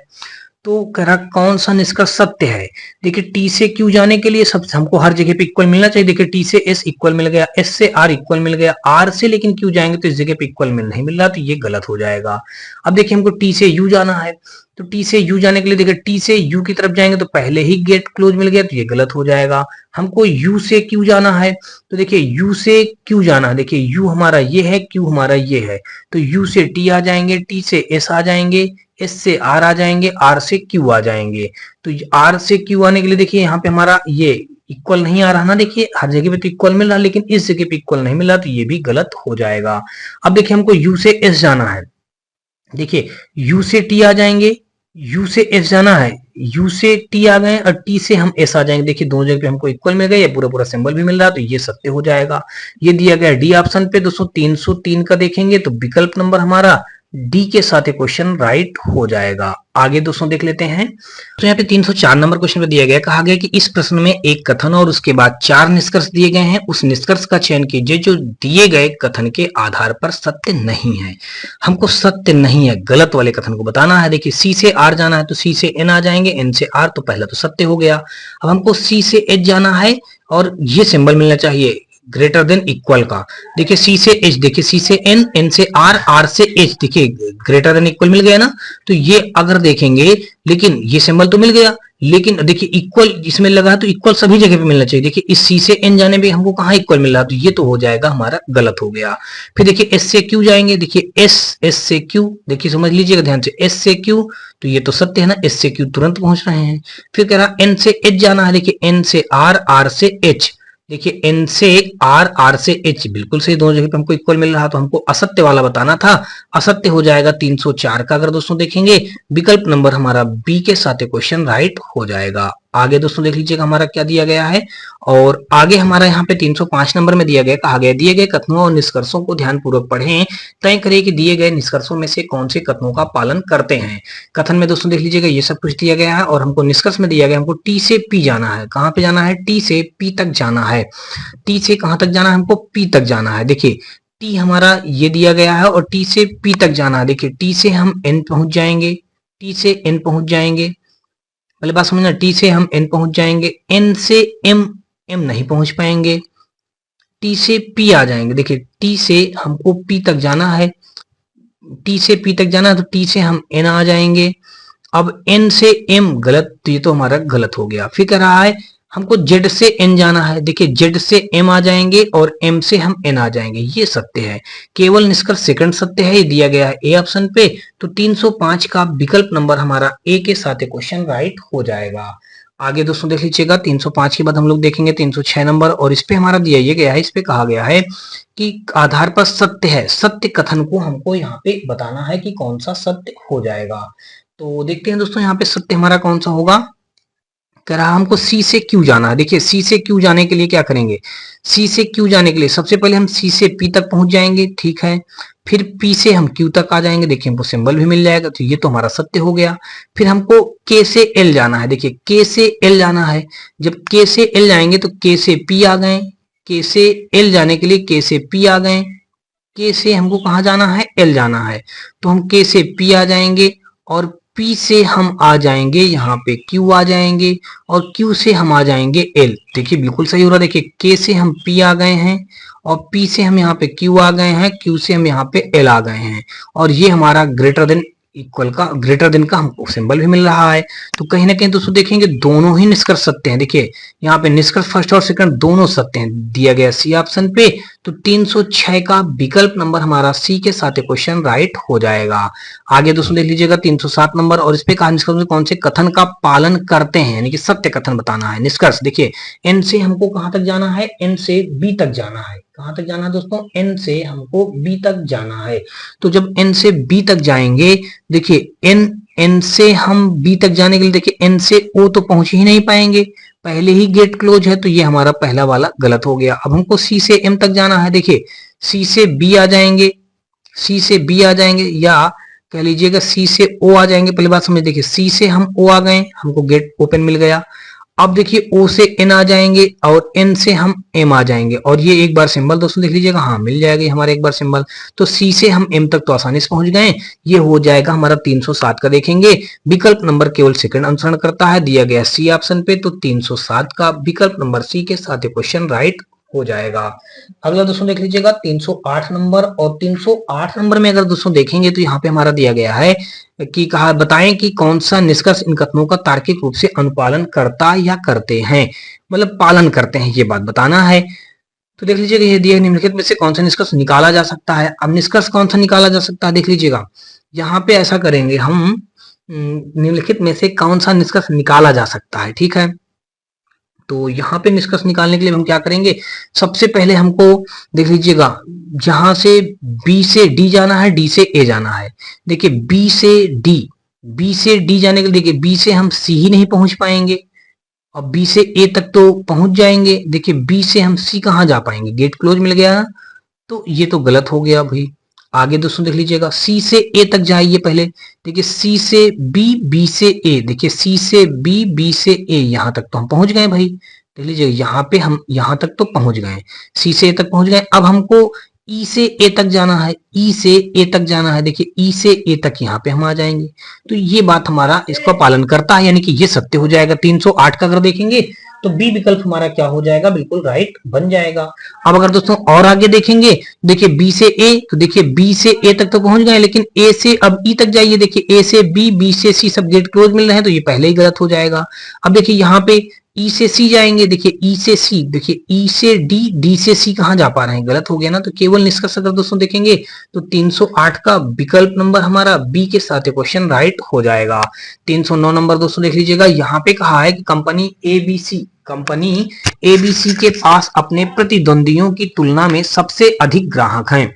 तो कह रहा कौन सा निष्कर्ष सत्य है। देखिए टी से क्यू जाने के लिए सब हमको हर जगह पे इक्वल मिलना चाहिए। देखिए टी से एस इक्वल मिल गया, एस से आर इक्वल मिल गया, आर से लेकिन क्यू जाएंगे तो इस जगह पे इक्वल नहीं मिल रहा, तो ये गलत हो जाएगा। अब देखिए हमको टी से यू जाना है, तो टी से यू जाने के लिए देखिए टी से यू की तरफ जाएंगे तो पहले ही गेट क्लोज मिल गया, तो ये गलत हो जाएगा। हमको यू से क्यू जाना है, तो देखिए यू से क्यू जाना है, देखिए यू हमारा ये है, क्यू हमारा ये है, तो यू से टी आ जाएंगे, टी से एस आ जाएंगे, एस से आर आ जाएंगे, आर से क्यू आ जाएंगे। तो आर से क्यू आने के लिए देखिए यहाँ पे हमारा ये इक्वल नहीं आ रहा ना, देखिए हर जगह पे तो इक्वल मिल रहा लेकिन इस जगह पे इक्वल नहीं मिल रहा, तो ये भी गलत हो जाएगा। अब देखिए हमको यू से एस जाना है, देखिए यू से टी आ जाएंगे, यू से एस जाना है, यू से टी आ गए और टी से हम एस आ जाएंगे। देखिए दोनों जगह पे हमको इक्वल मिल गया, ये पूरा पूरा सिंबल भी मिल रहा है, तो ये सत्य हो जाएगा। ये दिया गया डी ऑप्शन पे दोस्तों 303 का देखेंगे तो विकल्प नंबर हमारा डी के साथ क्वेश्चन राइट हो जाएगा। आगे दोस्तों देख लेते हैं, तो यहाँ पे 304 नंबर क्वेश्चन पे दिया गया, कहा गया कि इस प्रश्न में एक कथन और उसके बाद 4 निष्कर्ष दिए गए हैं, उस निष्कर्ष का चयन कीजिए जो दिए गए कथन के आधार पर सत्य नहीं है। हमको सत्य नहीं है, गलत वाले कथन को बताना है। देखिए सी से आर जाना है तो सी से एन आ जाएंगे, एन से आर, तो पहला तो सत्य हो गया। अब हमको सी से एच जाना है और ये सिंबल मिलना चाहिए ग्रेटर देन इक्वल का। देखिए सी से एच, देखिए सी से एन, एन से आर, आर से एच, देखिए ग्रेटर देन इक्वल मिल गया ना, तो ये अगर देखेंगे लेकिन ये सिंबल तो मिल गया, लेकिन देखिए इक्वल इसमें लगा है तो इक्वल सभी जगह पे मिलना चाहिए। देखिए इस सी से एन जाने पे हमको कहाँ इक्वल मिल रहा, तो ये तो हो जाएगा हमारा गलत हो गया। फिर देखिए एस से क्यू जाएंगे, देखिए एस, एस से क्यू, देखिए समझ लीजिएगा ध्यान से, एस से क्यू, तो ये तो सत्य है ना, एस से क्यू तुरंत पहुंच रहे हैं। फिर कह रहा एन से एच जाना है, देखिए एन से आर, आर से एच, देखिए एन से आर, आर से एच, बिल्कुल सही, दोनों जगह पे हमको इक्वल मिल रहा, तो हमको असत्य वाला बताना था, असत्य हो जाएगा 304 का। अगर दोस्तों देखेंगे विकल्प नंबर हमारा बी के साथ क्वेश्चन राइट हो जाएगा। आगे दोस्तों देख लीजिएगा हमारा क्या दिया गया है, और आगे हमारा यहाँ पे 305 नंबर में दिया गया, कहा गया दिए गए कथनों और निष्कर्षों को ध्यानपूर्वक पढ़ें, तय करें कि दिए गए निष्कर्षों में से कौन से कथनों का पालन करते हैं। कथन में दोस्तों देख लीजिएगा ये सब कुछ दिया गया है, और हमको निष्कर्ष में दिया गया हमको टी से पी जाना है। कहाँ पे जाना है, टी से पी तक जाना है। टी से कहाँ तक जाना है, हमको पी तक जाना है। देखिए टी हमारा ये दिया गया है और टी से पी तक जाना है। देखिए टी से हम एन पहुंच जाएंगे, टी से एन पहुंच जाएंगे, पहले बात समझना, टी से हम एन पहुंच जाएंगे, एन से एम, एम नहीं पहुंच पाएंगे, टी से पी आ जाएंगे। देखिए टी से हमको पी तक जाना है, टी से पी तक जाना है, तो टी से हम एन आ जाएंगे। अब एन से एम गलत, तो ये तो हमारा गलत हो गया। फिर कह रहा है हमको जेड से एन जाना है, देखिए जेड से एम आ जाएंगे और एम से हम एन आ जाएंगे, ये सत्य है। केवल निष्कर्ष सेकंड सत्य है, ये दिया गया है ए ऑप्शन पे, तो 305 का विकल्प नंबर हमारा ए के साथ क्वेश्चन राइट हो जाएगा। आगे दोस्तों देख लीजिएगा 305 के बाद हम लोग देखेंगे 306 नंबर, और इस पे हमारा दिया ये गया है, इस पे कहा गया है कि आधार पर सत्य है, सत्य कथन को हमको यहाँ पे बताना है कि कौन सा सत्य हो जाएगा। तो देखते हैं दोस्तों यहाँ पे सत्य हमारा कौन सा होगा। कह रहा हमको सी से क्यू जाना है। देखिए सी से क्यू जाने के लिए क्या करेंगे, सी से क्यू जाने के लिए सबसे पहले हम सी से पी तक पहुंच जाएंगे, ठीक है, फिर पी से हम क्यू तक आ जाएंगे, देखिए हमको सिंबल भी मिल जाएगा, तो ये तो हमारा सत्य हो गया। फिर हमको के से एल जाना है, देखिए के से एल जाना है, जब के से एल जाएंगे तो के से पी आ गए, के से एल जाने के लिए के से पी आ गए, के से हमको कहाँ जाना है, एल जाना है, तो हम के से पी आ जाएंगे, और P से हम आ जाएंगे यहाँ पे Q आ जाएंगे, और Q से हम आ जाएंगे L। देखिए बिल्कुल सही हो रहा है, देखिए K से हम P आ गए हैं, और P से हम यहाँ पे Q आ गए हैं, Q से हम यहाँ पे L आ गए हैं, और ये हमारा ग्रेटर देन इक्वल का, ग्रेटर देन का हमको सिंबल भी मिल रहा है। तो कहीं ना कहीं दोस्तों देखेंगे दोनों ही निष्कर्ष सत्य हैं। देखिए यहाँ पे निष्कर्ष फर्स्ट और सेकंड दोनों सत्य हैं, दिया गया सी ऑप्शन पे, तो 306 का विकल्प नंबर हमारा सी के साथ क्वेश्चन राइट हो जाएगा। आगे दोस्तों देख लीजिएगा 307 नंबर, और इस पे कहा निष्कर्ष में कौन से कथन का पालन करते हैं, यानी कि सत्य कथन बताना है। निष्कर्ष देखिए एन से हमको कहां तक जाना है, एन से बी तक जाना है। कहां तक जाना है दोस्तों, एन से हमको बी तक जाना है। तो जब एन से बी तक जाएंगे, देखिए एन से हम बी तक जाने के लिए, देखिए एन से ओ तो पहुंच ही नहीं पाएंगे, पहले ही गेट क्लोज है, तो ये हमारा पहला वाला गलत हो गया। अब हमको सी से एम तक जाना है, देखिए सी से बी आ जाएंगे, सी से बी आ जाएंगे, या कह लीजिएगा सी से ओ आ जाएंगे। पहली बात समझ, देखिए सी से हम ओ आ गए, हमको गेट ओपन मिल गया। अब देखिए ओ से एन आ जाएंगे और एन से हम एम आ जाएंगे, और ये एक बार सिंबल दोस्तों देख लीजिएगा, हाँ मिल जाएगा हमारा एक बार सिंबल। तो सी से हम एम तक तो आसानी से पहुंच गए। ये हो जाएगा हमारा 307 का। देखेंगे विकल्प नंबर केवल सेकंड अनुसरण करता है, दिया गया सी ऑप्शन पे, तो 307 का विकल्प नंबर सी के साथ क्वेश्चन राइट हो जाएगा। अगला दोस्तों देख लीजिएगा 308 नंबर, और 308 नंबर में अगर दोस्तों देखेंगे तो यहाँ पे हमारा दिया गया है कि कहा बताएं कि कौन सा निष्कर्ष इन कथनों का तार्किक रूप से अनुपालन करता या करते हैं, मतलब पालन करते हैं, ये बात बताना है। तो देख लीजिएगा ये दिए निम्नलिखित में से कौन सा निष्कर्ष निकाला जा सकता है। अब निष्कर्ष कौन सा निकाला जा सकता है, देख लीजिएगा यहाँ पे ऐसा करेंगे हम, निम्नलिखित में से कौन सा निष्कर्ष निकाला जा सकता है, ठीक है। तो यहाँ पे निष्कर्ष निकालने के लिए हम क्या करेंगे, सबसे पहले हमको देख लीजिएगा जहां से बी से डी जाना है, डी से ए जाना है। देखिए बी से डी जाने के लिए देखिए बी से हम सी ही नहीं पहुंच पाएंगे, और बी से ए तक तो पहुंच जाएंगे। देखिए बी से हम सी कहाँ जा पाएंगे, गेट क्लोज मिल गया, तो ये तो गलत हो गया भाई। आगे दोस्तों देख लीजिएगा सी से ए तक जाइए पहले। देखिए सी से बी, बी से ए, देखिए सी से बी, बी से ए, यहां तक तो हम पहुंच गए भाई। देख लीजिए यहाँ पे हम यहां तक तो पहुंच गए, सी से ए तक पहुंच गए। अब हमको ई से ए तक जाना है, ई से ए तक जाना है। देखिए ई से ए तक यहाँ पे हम आ जाएंगे, तो ये बात हमारा इसका पालन करता है, यानी कि ये सत्य हो जाएगा। 308 का अगर देखेंगे तो बी विकल्प हमारा क्या हो जाएगा, बिल्कुल राइट बन जाएगा। अब अगर दोस्तों और आगे देखेंगे, देखिए बी से ए, तो देखिए बी से ए तक तो पहुंच गए, लेकिन ए से अब ई तक जाइए। देखिए ए से बी, बी से सी, सब गेट क्लोज मिल रहे हैं, तो ये पहले ही गलत हो जाएगा। अब देखिए यहाँ पे ई से सी जाएंगे, देखिए ई से सी, देखिए ई से डी, डी से सी कहां जा पा रहे हैं, गलत हो गया ना। तो केवल निष्कर्ष अगर दोस्तों देखेंगे तो 308 का विकल्प नंबर हमारा बी के साथ क्वेश्चन राइट हो जाएगा। 309 नंबर दोस्तों देख लीजिएगा, यहाँ पे कहा है कि कंपनी एबीसी के पास अपने प्रतिद्वंदियों की तुलना में सबसे अधिक ग्राहक हैं।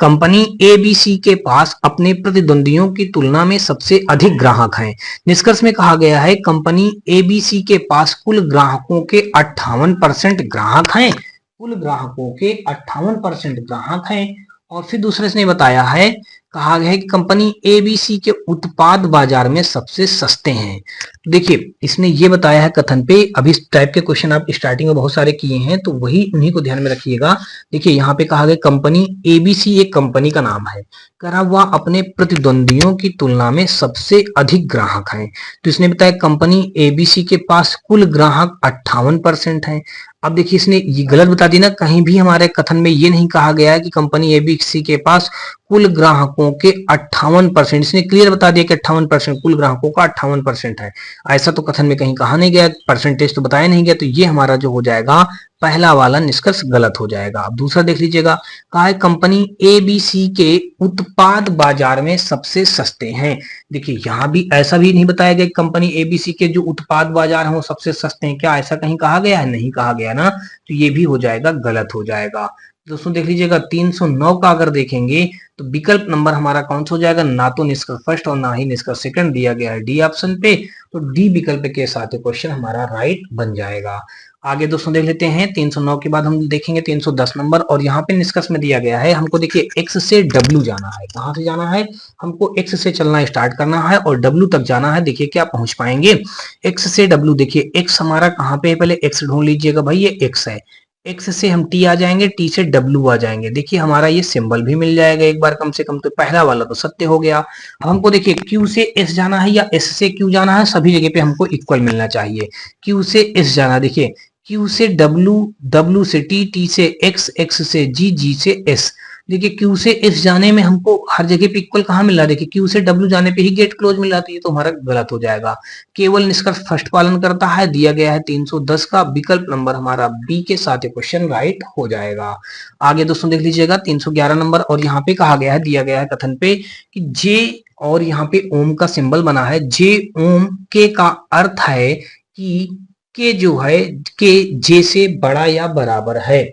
कंपनी एबीसी के पास अपने प्रतिद्वंदियों की तुलना में सबसे अधिक ग्राहक हैं। निष्कर्ष में कहा गया है कंपनी एबीसी के पास कुल ग्राहकों के 58% ग्राहक हैं, कुल ग्राहकों के 58% ग्राहक हैं। और फिर दूसरे ने बताया है, कहा गया है कि कंपनी एबीसी के उत्पाद बाजार में सबसे सस्ते हैं। तो देखिए इसने ये बताया है कथन पे। अभी इस टाइप के क्वेश्चन आप स्टार्टिंग में बहुत सारे किए हैं, तो वही उन्हीं को ध्यान में रखिएगा। देखिए यहाँ पे कहा गया कंपनी एबीसी एक कंपनी का नाम है, कहा वह अपने प्रतिद्वंदियों की तुलना में सबसे अधिक ग्राहक हैं। तो इसने बताया कंपनी एबीसी के पास कुल ग्राहक 58% हैं। अब देखिए इसने ये गलत बता दी ना, कहीं भी हमारे कथन में ये नहीं कहा गया है कि कंपनी एबीसी के पास कुल ग्राहकों के 58%, इसने क्लियर बता दिया कि 58%, कुल ग्राहकों का 58% है। ऐसा तो कथन में कहीं कहा नहीं गया, परसेंटेज तो बताया नहीं गया, तो ये हमारा जो हो जाएगा पहला वाला निष्कर्ष गलत हो जाएगा। अब दूसरा देख लीजिएगा, कहा है कंपनी एबीसी के उत्पाद बाजार में सबसे सस्ते हैं। देखिए यहाँ भी ऐसा भी नहीं बताया गया कंपनी एबीसी के जो उत्पाद बाजार हैं वो सबसे सस्ते हैं, क्या ऐसा कहीं कहा गया है, नहीं कहा गया ना, तो ये भी हो जाएगा गलत हो जाएगा। दोस्तों देख लीजिएगा 309 का अगर देखेंगे तो विकल्प नंबर हमारा कौन सा हो जाएगा, ना तो निष्कर्ष फर्स्ट और ना ही निष्कर्ष सेकंड दिया गया है डी ऑप्शन पे, तो डी विकल्प के साथ क्वेश्चन हमारा राइट बन जाएगा। आगे दोस्तों देख लेते हैं 309 के बाद हम देखेंगे 310 नंबर, और यहाँ पे निष्कर्ष में दिया गया है हमको, देखिए एक्स से डब्ल्यू जाना है। कहां से जाना है, हमको एक्स से चलना स्टार्ट करना है और डब्ल्यू तक जाना है। देखिए क्या पहुंच पाएंगे एक्स से डब्ल्यू। देखिए एक्स हमारा कहाँ पे है, पहले एक्स ढूंढ लीजिएगा भाई, ये एक्स है। एक्स से हम टी आ जाएंगे, टी से डब्ल्यू आ जाएंगे। देखिए हमारा ये सिंबल भी मिल जाएगा एक बार कम से कम, तो पहला वाला तो सत्य हो गया। अब हमको देखिए क्यू से एस जाना है या एस से क्यू जाना है, सभी जगह पे हमको इक्वल मिलना चाहिए। क्यू से एस जाना, देखिए क्यू से डब्ल्यू, डब्ल्यू से टी, टी से एक्स, एक्स से जी, जी से एस। देखिए क्यू से एस जाने में हमको हर जगह पे इक्वल कहाँ मिल रहा है, देखिए क्यू से डब्ल्यू जाने पे ही गेट क्लोज मिल रहा है, तो ये तो हमारा गलत हो जाएगा। केवल निष्कर्ष फर्स्ट पालन करता है, दिया गया है 310 का विकल्प नंबर हमारा बी के साथ क्वेश्चन राइट हो जाएगा। आगे दोस्तों देख लीजिएगा 311 नंबर, और यहाँ पे कहा गया है, दिया गया है कथन पे कि जे, और यहाँ पे ओम का सिंबल बना है, जे ओम के का अर्थ है कि के जो है के जे से बड़ा या बराबर है,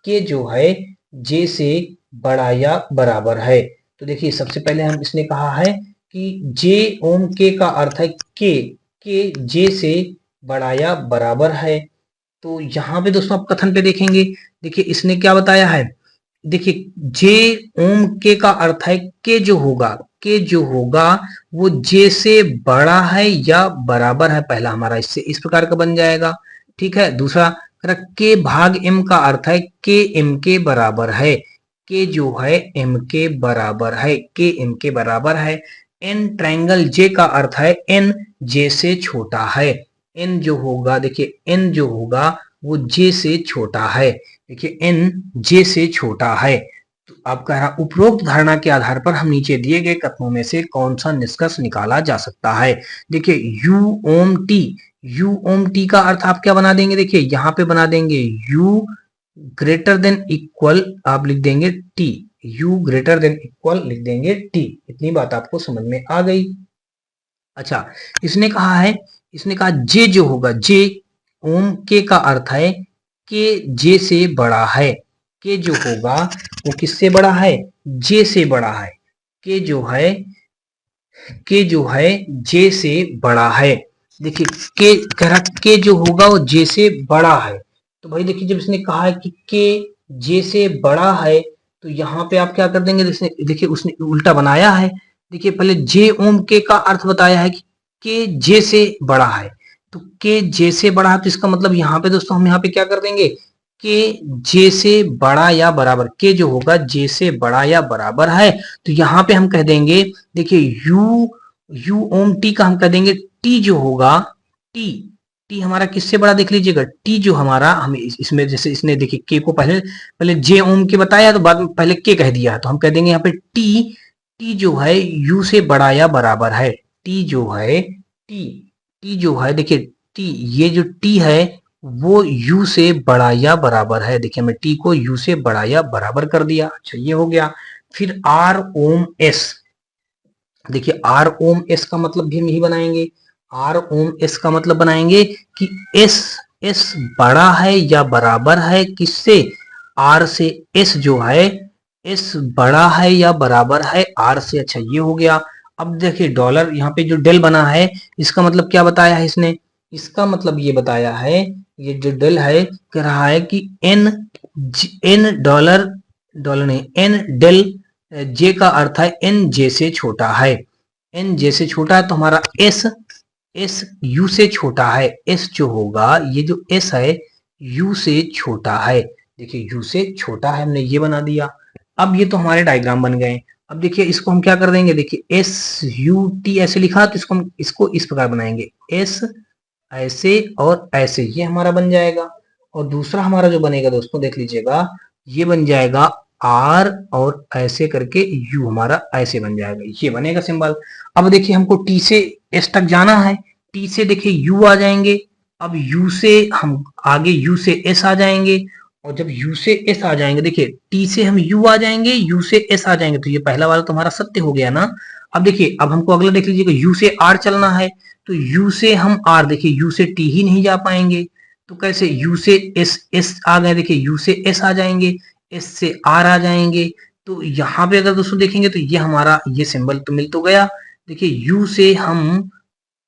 के जो है जे से बड़ा या बराबर है। तो देखिए सबसे पहले हम इसने कहा है कि जे ओम के का अर्थ है के जे से बड़ा या बराबर है। तो यहाँ पे दोस्तों आप कथन पे देखेंगे, देखिए इसने क्या बताया है, देखिए जे ओम के का अर्थ है के जो होगा, के जो होगा वो जे से बड़ा है या बराबर है, पहला हमारा इससे इस प्रकार का बन जाएगा। ठीक है, दूसरा के भाग एम का अर्थ है के एम के बराबर है, के जो है एम के बराबर है, के एम के बराबर है। एन ट्रायंगल जे का अर्थ है एन जे से छोटा है, एन जो होगा देखिए एन जो होगा वो जे से छोटा है, देखिए एन जे से छोटा है। तो अब कह रहा उपरोक्त धारणा के आधार पर हम नीचे दिए गए कथनों में से कौन सा निष्कर्ष निकाला जा सकता है। देखिए यू ओम टी, यू ओम टी का अर्थ आप क्या बना देंगे, देखिए यहाँ पे बना देंगे यू ग्रेटर देन इक्वल, आप लिख देंगे T, you greater than equal लिख देंगे टी। इतनी बात आपको समझ में आ गई। अच्छा, इसने कहा है, इसने कहा जे जो होगा, जे ओम के का अर्थ है के जे से बड़ा है, के जो होगा वो किससे बड़ा है, जे से बड़ा है, के जो है, के जो है जे से बड़ा है। देखिए के कह रहा के जो होगा वो जे से बड़ा है, तो भाई देखिए जब इसने कहा है कि के जे से बड़ा है तो यहाँ पे आप क्या कर देंगे, देखिए उसने उल्टा बनाया है। देखिए पहले जे ओम के का अर्थ बताया है कि के जे से बड़ा है, तो के जे से बड़ा है तो इसका मतलब यहाँ पे दोस्तों हम यहाँ पे क्या कर देंगे, के जे से बड़ा या बराबर, के जो होगा जे से बड़ा या बराबर है, तो यहाँ पे हम कह देंगे देखिए यू ओम टी का हम कह देंगे टी जो होगा, टी, टी हमारा किससे बड़ा देख लीजिएगा, टी जो हमारा हमें इसमें जैसे इसने देखिए के को पहले पहले जे ओम के बताया तो बाद में पहले के कह दिया, तो हम कह देंगे यहाँ पे टी, टी जो है यू से बड़ा या बराबर है, टी जो है टी, टी जो है देखिए टी, ये जो टी है वो u से बड़ा या बराबर है, देखिए मैं t को u से बड़ा या बराबर कर दिया। अच्छा ये हो गया। फिर r ओम s, देखिए r ओम s का मतलब भी हम यही बनाएंगे, r ओम s का मतलब बनाएंगे कि s बड़ा है या बराबर है किससे, r से, s जो है s बड़ा है या बराबर है r से। अच्छा ये हो गया। अब देखिए डॉलर यहाँ पे जो डेल बना है इसका मतलब क्या बताया है इसने, इसका मतलब ये बताया है, ये जो डेल है कह रहा है कि एन डॉलर, डॉलर नहीं एन डेल जे का अर्थ है एन जे से छोटा है, एन जे से छोटा है तो हमारा एस यू से छोटा है, एस जो होगा ये जो एस है यू से छोटा है, देखिए यू से छोटा है, हमने ये बना दिया। अब ये तो हमारे डायग्राम बन गए। अब देखिए इसको हम क्या कर देंगे, देखिए एस यू टी ऐसे लिखा तो इसको हम इसको इस प्रकार बनाएंगे, एस ऐसे और ऐसे, ये हमारा बन जाएगा। और दूसरा हमारा जो बनेगा दोस्तों देख लीजिएगा, ये बन जाएगा आर और ऐसे करके यू हमारा ऐसे बन जाएगा, ये बनेगा सिंबल। अब देखिए हमको टी से एस तक जाना है, टी से देखिए यू आ जाएंगे, अब यू से हम आगे यू से एस आ जाएंगे, और जब यू से एस आ जाएंगे देखिए टी से हम यू आ जाएंगे, यू से एस आ जाएंगे, तो ये पहला वाला तुम्हारा सत्य हो गया ना। अब देखिए अब हमको अगला देख लीजिएगा, यू से आर चलना है, तो यू से हम आर, देखिए यू से टी ही नहीं जा पाएंगे, तो कैसे यू से एस आ गए, देखिए यू से एस आ जाएंगे, एस से आर आ जाएंगे, तो यहाँ पे अगर दोस्तों देखेंगे तो ये हमारा ये सिंबल तो मिल तो गया। देखिए यू से हम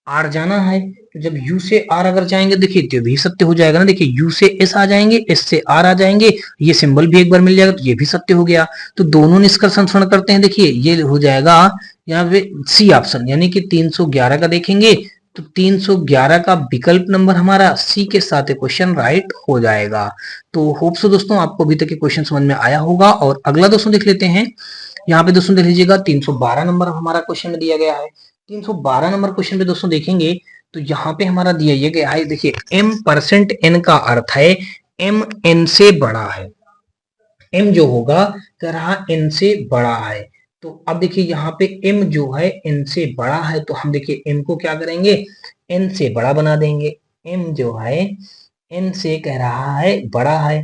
आर जाना है, तो जब यू से आर अगर जाएंगे देखिए तो भी सत्य हो जाएगा ना, देखिए यू से एस आ जाएंगे, एस से आर आ जाएंगे, ये सिंबल भी एक बार मिल जाएगा, तो ये भी सत्य हो गया। तो दोनों निष्कर्ष अनुसरण करते हैं, देखिए ये हो जाएगा यहाँ पे सी ऑप्शन, यानी कि 311 का देखेंगे तो 311 का विकल्प नंबर हमारा सी के साथ क्वेश्चन राइट हो जाएगा। तो होप सो दोस्तों आपको अभी तक क्वेश्चन समझ में आया होगा। और अगला दोस्तों देख लेते हैं, यहाँ पे दोस्तों देख लीजिएगा 312 नंबर हमारा क्वेश्चन में दिया गया है। 312 नंबर क्वेश्चन पे दोस्तों देखेंगे तो यहाँ पे हमारा दिया ये गया है, देखिए m% n का अर्थ है m n से बड़ा है, m जो होगा कह रहा n से बड़ा है, तो अब देखिए यहाँ पे m जो है n से बड़ा है, तो हम देखिए m को क्या करेंगे, n से बड़ा बना देंगे, m जो है n से कह रहा है बड़ा है,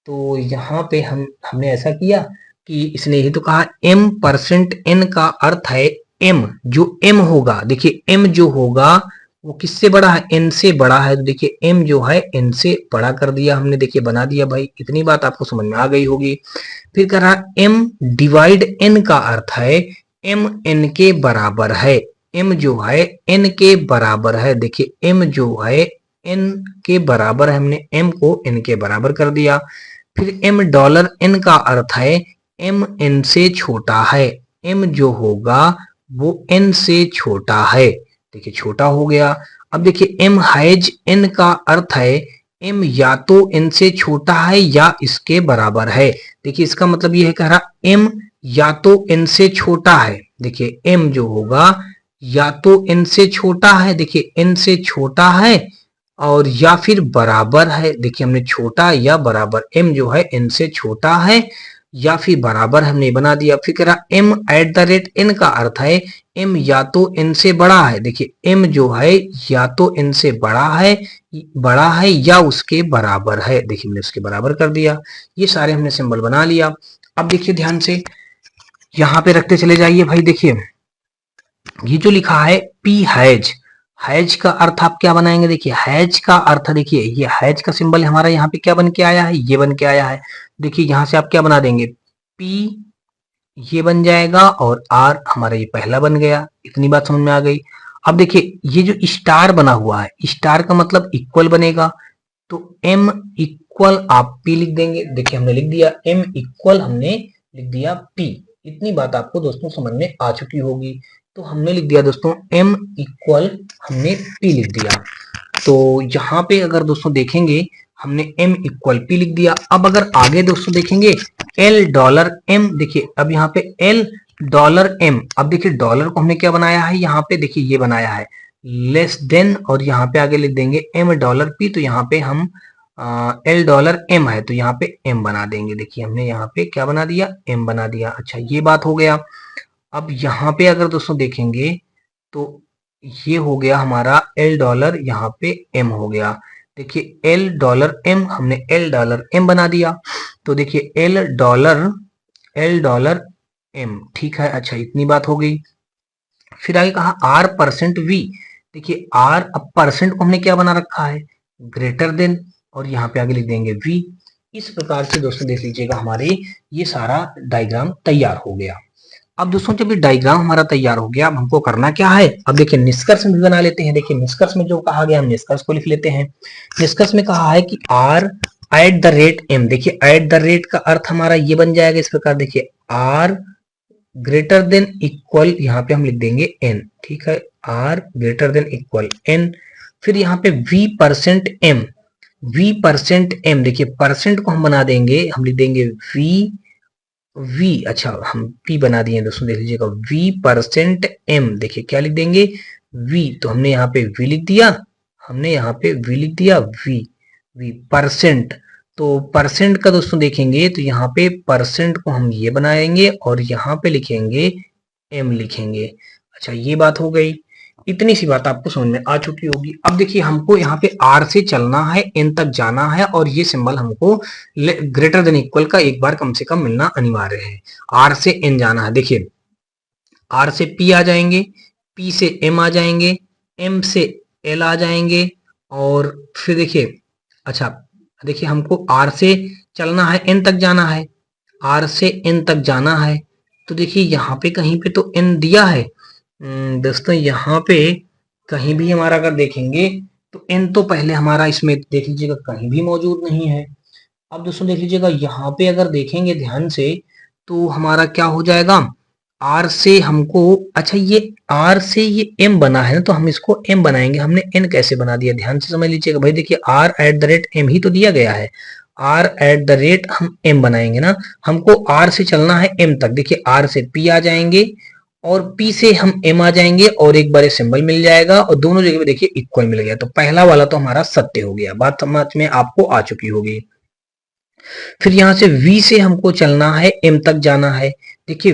तो यहाँ पे हमने ऐसा किया कि इसने ये तो कहा m%n का अर्थ है m, जो m होगा देखिए m जो होगा वो किससे बड़ा है, n से बड़ा है, तो देखिए m जो है n से बड़ा कर दिया हमने, देखिए बना दिया भाई, इतनी बात आपको समझ में आ गई होगी। फिर कह रहा m डिवाइड n का अर्थ है m n के बराबर है, m जो है n के बराबर है, देखिए m जो है n के बराबर है, हमने m को n के बराबर कर दिया। फिर एम डॉलर एन का अर्थ है एम एन से छोटा है, एम जो होगा वो एन से छोटा है, देखिए छोटा हो गया। अब देखिए एम हाइज एन का अर्थ है एम या तो एन से छोटा है या इसके बराबर है, देखिए इसका मतलब ये है कह रहा एम या तो एन से छोटा है, देखिए एम जो होगा या तो एन से छोटा है, देखिए एन से छोटा है और या फिर बराबर है, देखिए हमने छोटा या बराबर, एम जो है एन से छोटा है या फिर बराबर हमने बना दिया। फिर कह रहा M at the rate N का अर्थ है एम या तो एन से बड़ा है, देखिए एम जो है या तो एन से बड़ा है या उसके बराबर है, देखिए हमने उसके बराबर कर दिया। ये सारे हमने सिंबल बना लिया। अब देखिए ध्यान से यहाँ पे रखते चले जाइए भाई, देखिए ये जो लिखा है पी हैज, हैज का अर्थ आप क्या बनाएंगे, देखिए हैज का अर्थ, देखिए ये हैज का सिंबल हमारा यहाँ पे क्या बन के आया है, ये बन के आया है, देखिए यहां से आप क्या बना देंगे पी, ये बन जाएगा और आर हमारा ये पहला बन गया, इतनी बात समझ में आ गई। अब देखिए ये जो स्टार बना हुआ है, स्टार का मतलब इक्वल बनेगा, तो एम इक्वल आप पी लिख देंगे, देखिए हमने लिख दिया एम इक्वल, हमने लिख दिया पी। इतनी बात आपको दोस्तों समझ में आ चुकी होगी। तो हमने लिख दिया दोस्तों एम इक्वल, हमने पी लिख दिया। तो यहाँ पे अगर दोस्तों देखेंगे हमने एम इक्वल पी लिख दिया। अब अगर आगे दोस्तों देखेंगे एल डॉलर एम, देखिए अब यहाँ पे एल डॉलर एम, अब देखिए डॉलर को हमने क्या बनाया है, यहाँ पे देखिए ये बनाया है लेस देन, और यहाँ पे आगे लिख देंगे एम डॉलर पी, तो यहाँ पे हम एल डॉलर एम है तो यहाँ पे एम बना देंगे, देखिए हमने यहाँ पे क्या बना दिया, एम बना दिया। अच्छा ये बात हो गया। अब यहाँ पे अगर दोस्तों देखेंगे तो ये हो गया हमारा एल डॉलर, यहाँ पे एम हो गया, देखिए एल डॉलर एम, हमने एल डॉलर एम बना दिया। तो देखिए एल डॉलर एम, ठीक है। अच्छा इतनी बात हो गई। फिर आगे कहा आर परसेंट वी, देखिए आर, अब परसेंट को हमने क्या बना रखा है ग्रेटर देन, और यहाँ पे आगे लिख देंगे वी। इस प्रकार से दोस्तों देख लीजिएगा हमारे ये सारा डायग्राम तैयार हो गया। अब दोस्तों जब ये डायग्राम हमारा तैयार हो गया, अब हमको करना क्या है, अब देखिए निष्कर्ष भी बना लेते हैं। देखिए निष्कर्ष में जो कहा गया हम निष्कर्ष को लिख लेते हैं। निष्कर्ष में कहा है कि R at the rate M, देखिए एट द रेट का अर्थ हमारा ये बन जाएगा इस प्रकार, देखिए आर ग्रेटर देन इक्वल, यहाँ पे हम लिख देंगे एन, ठीक है, R greater than equal N. फिर यहाँ पे V percent M, V percent M, देखिए परसेंट को हम बना देंगे, हम लिख देंगे वी, अच्छा हम पी बना दिए दोस्तों, देख लीजिएगा वी परसेंट एम, देखिए क्या लिख देंगे वी, तो हमने यहाँ पे वी लिख दिया, हमने यहाँ पे वी लिख दिया वी परसेंट। तो परसेंट का दोस्तों देखेंगे तो यहाँ पे परसेंट को हम ये बनाएंगे और यहाँ पे लिखेंगे एम लिखेंगे। अच्छा ये बात हो गई। इतनी सी बात आपको समझ में आ चुकी होगी। अब देखिए हमको यहाँ पे आर से चलना है, एन तक जाना है, और ये सिंबल हमको ग्रेटर देन इक्वल का एक बार कम से कम मिलना अनिवार्य है। आर से एन जाना है, देखिए आर से पी आ जाएंगे, पी से एम आ जाएंगे, एम से एल आ जाएंगे, और फिर देखिए अच्छा देखिए हमको आर से चलना है, एन तक जाना है, आर से एन तक जाना है। तो देखिए यहाँ पे कहीं पे तो एन दिया है दोस्तों, यहाँ पे कहीं भी हमारा अगर देखेंगे तो एन तो पहले हमारा इसमें देख लीजिएगा कहीं भी मौजूद नहीं है। अब दोस्तों देख लीजिएगा यहाँ पे अगर देखेंगे ध्यान से तो हमारा क्या हो जाएगा, आर से हमको, अच्छा ये आर से ये एम बना है ना, तो हम इसको एम बनाएंगे। हमने एन कैसे बना दिया, ध्यान से समझ लीजिएगा भाई, देखिए R at the rate M ही तो दिया गया है, आर एट द रेट हम एम बनाएंगे ना, हमको आर से चलना है एम तक, देखिए आर से पी आ जाएंगे और पी से हम एम आ जाएंगे और एक बार सिंबल मिल जाएगा और दोनों जगह पे देखिए इक्वल मिल गया। तो पहला वाला तो हमारा सत्य हो गया, बात समझ में आपको आ चुकी होगी। फिर यहां से V से हमको चलना है, M तक जाना है, देखिए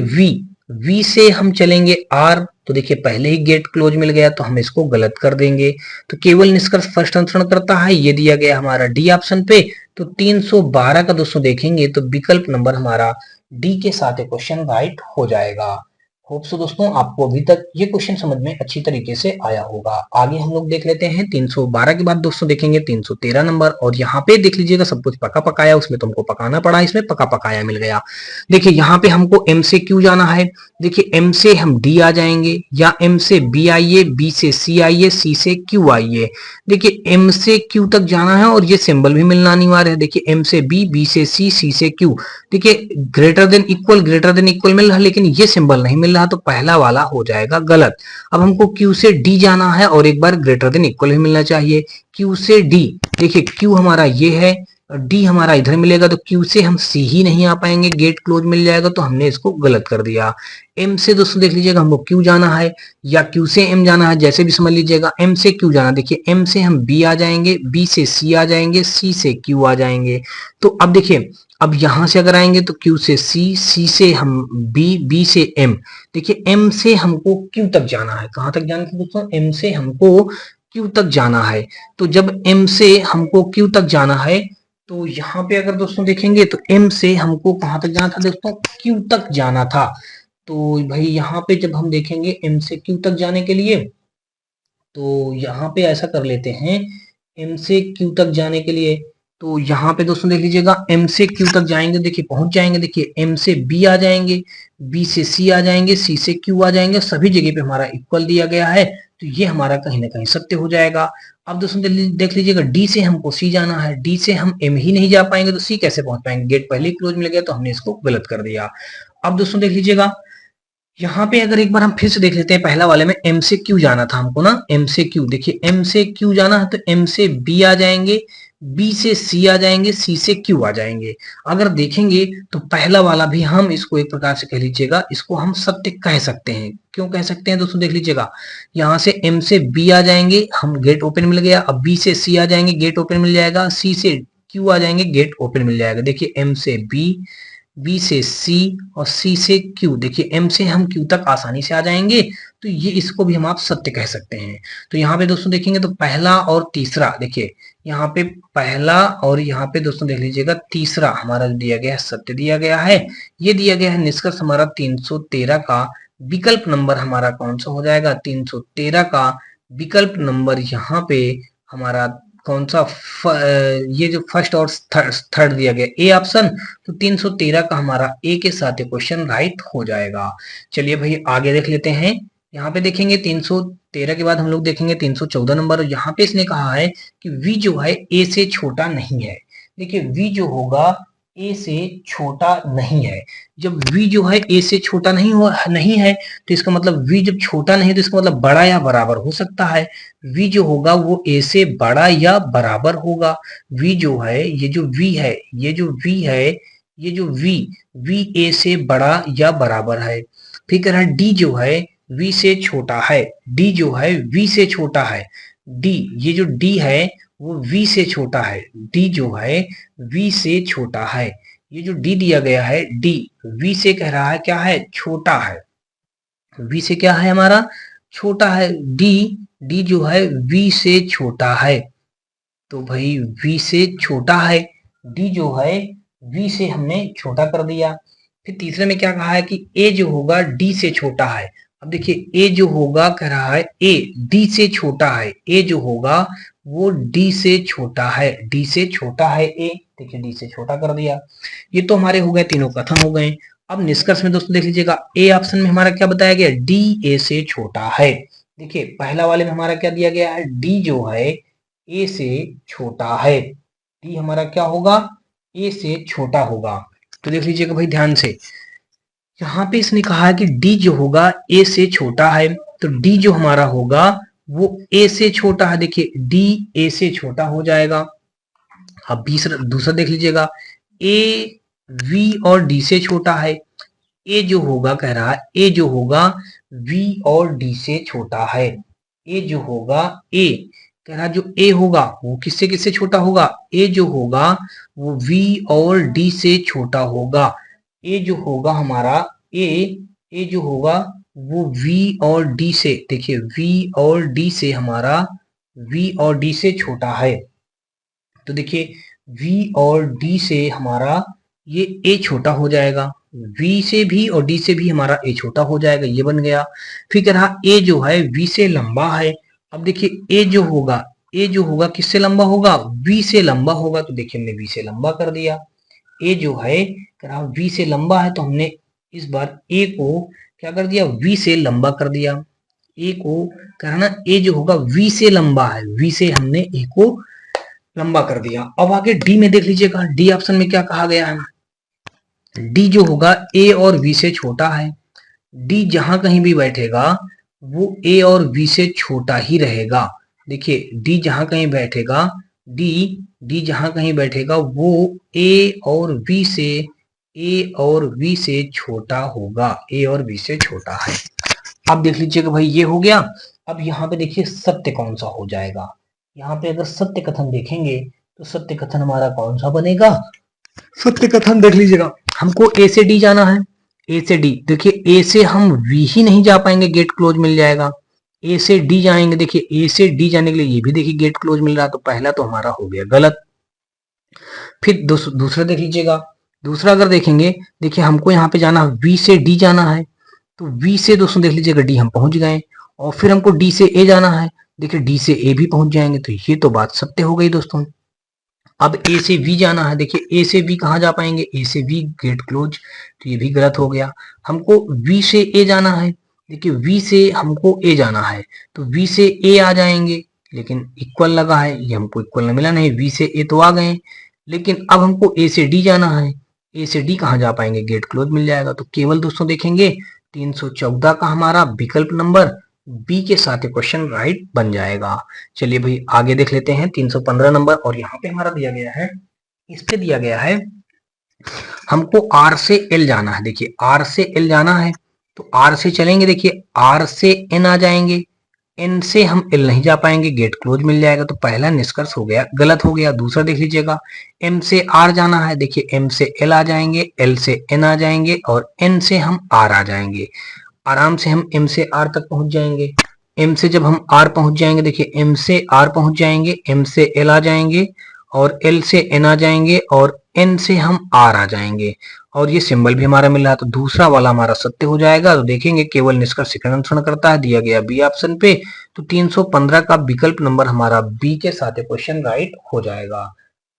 V से हम चलेंगे R, तो देखिए पहले ही गेट क्लोज मिल गया तो हम इसको गलत कर देंगे। तो केवल निष्कर्ष फर्स्ट अनुसरण करता है, ये दिया गया हमारा डी ऑप्शन पे। तो 312 का दोस्तों देखेंगे तो विकल्प नंबर हमारा डी के साथ क्वेश्चन राइट हो होप सो दोस्तों आपको अभी तक ये क्वेश्चन समझ में अच्छी तरीके से आया होगा। आगे हम लोग देख लेते हैं 312 के बाद दोस्तों देखेंगे 313 नंबर, और यहाँ पे देख लीजिएगा सब कुछ पका पकाया, उसमें तुमको पकाना पड़ा, इसमें पका पकाया मिल गया। देखिए यहाँ पे हमको एम से क्यू जाना है। देखिए एम से हम डी आ जाएंगे, या एम से बी आइए, बी से सी आइए, सी से क्यू आइए। देखिए एम से क्यू तक जाना है और ये सिंबल भी मिलना अनिवार्य है। देखिए एम से बी, बी से सी, सी से क्यू। देखिए ग्रेटर देन इक्वल मिल रहा है, लेकिन ये सिंबल नहीं मिल रहा, तो पहला वाला हो जाएगा गलत। अब हमको क्यू से डी जाना है और एक बार ग्रेटर देन इक्वल भी मिलना चाहिए। क्यू से डी, देखिए क्यू हमारा ये है, डी हमारा इधर मिलेगा, तो क्यू से हम सी ही नहीं आ पाएंगे, गेट क्लोज मिल जाएगा, तो हमने इसको गलत कर दिया। एम से दोस्तों देख लीजिएगा हमको क्यू जाना है या क्यू से एम जाना है, जैसे भी समझ लीजिएगा। एम से क्यू जाना, देखिए एम से हम बी आ जाएंगे, बी से सी आ जाएंगे, सी से क्यू आ जाएंगे। तो अब देखिए, अब यहां से अगर आएंगे तो क्यू से सी, सी से हम बी, बी से एम। देखिए एम से हमको क्यू तक जाना है। कहां तक जाना है दोस्तों? एम से हमको क्यू तक जाना है। तो जब एम से हमको क्यू तक जाना है, तो यहाँ पे अगर दोस्तों देखेंगे तो एम से हमको कहां तक जाना था दोस्तों? क्यू तक जाना था। तो भाई यहाँ पे जब हम देखेंगे एम से क्यू तक जाने के लिए, तो यहाँ पे ऐसा कर लेते हैं, एम से क्यू तक जाने के लिए, तो यहाँ पे दोस्तों देख लीजिएगा एम से क्यू तक जाएंगे, देखिए पहुंच जाएंगे। देखिए एम से बी आ जाएंगे, बी से सी आ जाएंगे, सी से क्यू आ जाएंगे, सभी जगह पे हमारा इक्वल दिया गया है, तो ये हमारा कहीं ना कहीं सत्य हो जाएगा। अब दोस्तों देख लीजिएगा डी से हमको सी जाना है, डी से हम एम ही नहीं जा पाएंगे, तो सी कैसे पहुंच पाएंगे? गेट पहले ही क्लोज मिल गया, तो हमने इसको गलत कर दिया। अब दोस्तों देख लीजिएगा यहाँ पे अगर एक बार हम फिर से देख लेते हैं, पहला वाले में एम से क्यू जाना था हमको ना, एम से क्यू। देखिए एम से क्यू जाना है तो एम से बी आ जाएंगे, बी से सी आ जाएंगे, सी से क्यू आ जाएंगे। अगर देखेंगे तो पहला वाला भी हम इसको एक प्रकार से कह लीजिएगा, इसको हम सत्य कह सकते हैं। क्यों कह सकते हैं दोस्तों? देख लीजिएगा, यहाँ से एम से बी आ जाएंगे, हम गेट ओपन मिल गया। अब बी से सी आ जाएंगे, गेट ओपन मिल जाएगा। सी से क्यू आ जाएंगे, गेट ओपन मिल जाएगा। देखिए एम से बी, बी से सी और सी से क्यू। देखिए एम से हम क्यू तक आसानी से आ जाएंगे, तो ये इसको भी हम आप सत्य कह सकते हैं। तो यहाँ पे दोस्तों देखेंगे तो पहला और तीसरा, देखिए यहाँ पे पहला और यहाँ पे दोस्तों देख लीजिएगा तीसरा हमारा जो दिया गया है सत्य दिया गया है। ये दिया गया है निष्कर्ष हमारा 313 का विकल्प नंबर हमारा कौन सा हो जाएगा? 313 का विकल्प नंबर यहाँ पे हमारा कौन सा? ये जो फर्स्ट और थर्ड दिया गया ए ऑप्शन, तो 313 का हमारा ए के साथ ये क्वेश्चन राइट हो जाएगा। चलिए भाई आगे देख लेते हैं। यहाँ पे देखेंगे 313 के बाद हम लोग देखेंगे 314 नंबर। यहाँ पे इसने कहा है कि v जो है a से छोटा नहीं है। देखिए v जो होगा a से छोटा नहीं है। जब v जो है a से छोटा नहीं है, तो इसका मतलब v जब छोटा नहीं है तो इसका मतलब बड़ा या बराबर हो सकता है। v जो होगा वो a से बड़ा या बराबर होगा। v जो है, ये जो v है, ये जो v है, ये जो v a से बड़ा या बराबर है। फिर कह रहा है d जो है v से छोटा है, d जो है v से छोटा है। d, ये जो d है वो v से छोटा है, d जो है v से छोटा है। ये जो d दिया गया है, d v से कह रहा है क्या है? छोटा है। v से क्या है हमारा? छोटा है। d जो है v से छोटा है, तो भाई v से छोटा है, d जो है v से हमने छोटा कर दिया। फिर तीसरे में क्या कहा है कि a जो होगा d से छोटा है। अब देखिए a जो होगा कह रहा है a d से छोटा है, a जो होगा वो d से छोटा है, d से छोटा है a। देखिए d से छोटा कर दिया। ये तो हमारे हो गए, तीनों कथन हो गए। अब निष्कर्ष में दोस्तों देख लीजिएगा, ए ऑप्शन में हमारा क्या बताया गया? d a से छोटा है। देखिए पहला वाले में हमारा क्या दिया गया है? d जो है a से छोटा है, d हमारा क्या होगा? a से छोटा होगा। तो देख लीजिएगा भाई ध्यान से, यहाँ पे इसने कहा है कि d जो होगा a से छोटा है, तो d जो हमारा होगा वो a से छोटा है। देखिए d a से छोटा हो जाएगा। अब दूसरा देख लीजिएगा, a v और d से छोटा है। a जो होगा कह रहा है a जो होगा v और d से छोटा है। a जो होगा a कह रहा जो a होगा वो किससे किससे छोटा होगा? a जो होगा वो v और d से छोटा होगा। a जो होगा हमारा a जो होगा वो v और d से, देखिए v और d से हमारा v और d से छोटा है। तो देखिए v और d से हमारा ये a छोटा हो जाएगा। वी से भी और डी से भी हमारा ए छोटा हो जाएगा, ये बन गया। फिर कह रहा ए जो है वी से लंबा है। अब देखिए ए जो होगा किससे लंबा होगा, वी से लंबा होगा, तो देखिए हमने वी से लंबा कर दिया। ए जो है कह रहा वी से लंबा है, तो हमने इस बार ए को क्या कर दिया, वी से लंबा कर दिया। ए को कह रहा ना ए जो होगा वी से लंबा है, वी से हमने ए को लंबा कर दिया। अब आगे डी में देख लीजिएगा, डी ऑप्शन में क्या कहा गया है, डी जो होगा ए और वी से छोटा है। डी जहां कहीं भी बैठेगा वो ए और वी से छोटा ही रहेगा। देखिए डी जहां कहीं बैठेगा, डी डी जहां कहीं बैठेगा वो ए और वी से छोटा होगा, ए और वी से छोटा है। अब देख लीजिएगा भाई ये हो गया। अब यहाँ पे देखिए सत्य कौन सा हो जाएगा, यहाँ पे अगर सत्य कथन देखेंगे तो सत्य कथन हमारा कौन सा बनेगा, सत्य कथन देख लीजिएगा। हमको ए से डी जाना है, ए से डी, देखिए ए से हम वी ही नहीं जा पाएंगे, गेट क्लोज मिल जाएगा। ए से डी जाएंगे, देखिए ए से डी जाने के लिए ये भी देखिए गेट क्लोज मिल रहा है, तो पहला तो हमारा हो गया गलत। फिर दूसरा देख लीजिएगा, दूसरा अगर देखेंगे, देखिए हमको यहाँ पे जाना है वी से डी जाना है, तो वी से दोस्तों देख लीजिएगा डी हम पहुंच गए, और फिर हमको डी से ए जाना है, देखिए डी से ए भी पहुंच जाएंगे, तो ये तो बात सत्य हो गई दोस्तों। अब ए से वी जाना है, देखिए ए से वी कहाँ जा पाएंगे, ए से वी गेट क्लोज, तो ये भी गलत हो गया। हमको वी से ए जाना है, देखिए वी से हमको ए जाना है, तो वी से ए आ जाएंगे, लेकिन इक्वल लगा है, ये हमको इक्वल नहीं मिला, नहीं वी से ए तो आ गए, लेकिन अब हमको ए से डी जाना है, ए से डी कहाँ जा पाएंगे, गेट क्लोज मिल जाएगा। तो केवल दोस्तों देखेंगे 314 का हमारा विकल्प नंबर बी के साथ क्वेश्चन राइट बन जाएगा। चलिए भाई आगे देख लेते हैं 315 नंबर, और यहाँ पे हमारा दिया गया है, इस पे दिया गया है हमको आर से एल जाना है। देखिए आर से एल जाना है, तो आर से चलेंगे, देखिए आर से एन आ जाएंगे, एन से हम एल नहीं जा पाएंगे, गेट क्लोज मिल जाएगा, तो पहला निष्कर्ष हो गया गलत हो गया। दूसरा देख लीजिएगा, एम से आर जाना है, देखिए एम से एल आ जाएंगे, एल से एन आ जाएंगे, और एन से हम आर आ जाएंगे, आराम से हम एम से आर तक पहुंच जाएंगे। एम से जब हम आर पहुंच जाएंगे, देखिए एम से आर पहुंच जाएंगे, एम से एल आ जाएंगे, और एल से एन आ जाएंगे, और एन से हम आर आ जाएंगे, और ये सिंबल भी हमारा मिल रहा है, तो दूसरा वाला हमारा सत्य हो जाएगा। तो देखेंगे केवल निष्कर्ष अनुसरण करता है, दिया गया बी ऑप्शन पे, तो 315 का विकल्प नंबर हमारा बी के साथ क्वेश्चन राइट हो जाएगा।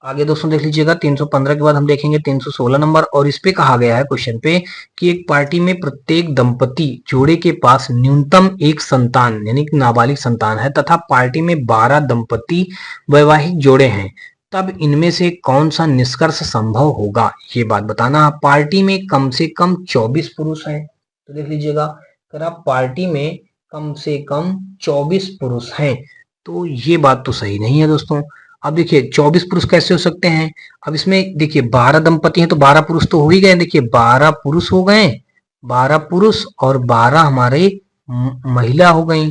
आगे दोस्तों देख लीजिएगा 315 के बाद हम देखेंगे 316 नंबर, और इस पे कहा गया है क्वेश्चन पे कि एक पार्टी में प्रत्येक दंपति जोड़े के पास न्यूनतम एक संतान यानी कि नाबालिग संतान है, तथा पार्टी में 12 दंपति वैवाहिक जोड़े हैं, तब इनमें से कौन सा निष्कर्ष संभव होगा, ये बात बताना। पार्टी में कम से कम 24 पुरुष हैं, तो देख लीजिएगा अगर आप पार्टी में कम से कम 24 पुरुष हैं, तो ये बात तो सही नहीं है दोस्तों। अब देखिए 24 पुरुष कैसे हो सकते हैं, अब इसमें देखिए 12 दंपति हैं, तो 12 पुरुष तो हो ही गए, देखिए 12 पुरुष हो गए, 12 पुरुष और 12 हमारे महिला हो गई,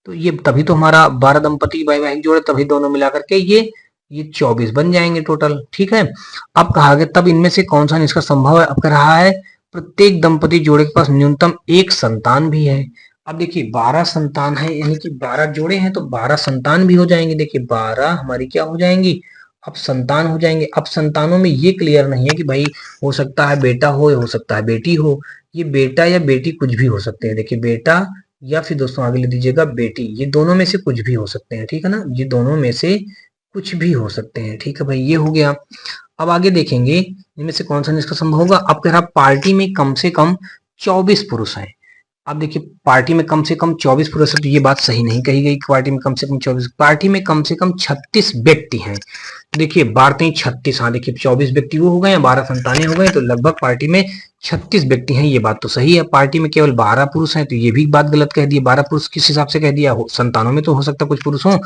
तो ये तभी तो हमारा 12 दंपति वैवाहिक जोड़े, तभी दोनों मिलाकर के ये 24 बन जाएंगे टोटल, ठीक है। अब कहा गया तब इनमें से कौन सा निष्कर्ष संभव है, अब कह रहा है प्रत्येक दंपति जोड़े के पास न्यूनतम एक संतान भी है। अब देखिए 12 संतान है, यानी कि 12 जोड़े हैं, तो 12 संतान भी हो जाएंगे, देखिए 12 हमारी क्या हो जाएंगी, अब संतान हो जाएंगे। अब संतानों में ये क्लियर नहीं है कि भाई हो सकता है बेटा हो सकता है बेटी हो, ये बेटा या बेटी कुछ भी हो सकते हैं, देखिए बेटा या फिर दोस्तों आगे ले दीजिएगा बेटी, ये दोनों में से कुछ भी हो सकते हैं, ठीक है ना, ये दोनों में से कुछ भी हो सकते हैं, ठीक है भाई, ये हो गया। अब आगे देखेंगे इनमें से कौन सा निष्कर्ष संभव होगा। अब कह रहा पार्टी में कम से कम 24 पुरुष हैं, अब देखिए पार्टी में कम से कम 24 पुरुष है, तो ये बात सही नहीं कही गई कि पार्टी में कम से कम 24, पार्टी में कम से कम 36 व्यक्ति हैं, देखिए 12 36, हाँ देखिए 24 व्यक्ति वो हो गए, 12 संतानें हो गए, तो लगभग पार्टी में 36 व्यक्ति हैं, ये बात तो सही है। पार्टी में केवल 12 पुरुष हैं, तो ये भी बात गलत कह दी, 12 पुरुष किस हिसाब से कह दिया, संतानों में तो हो सकता है कुछ पुरुष हो,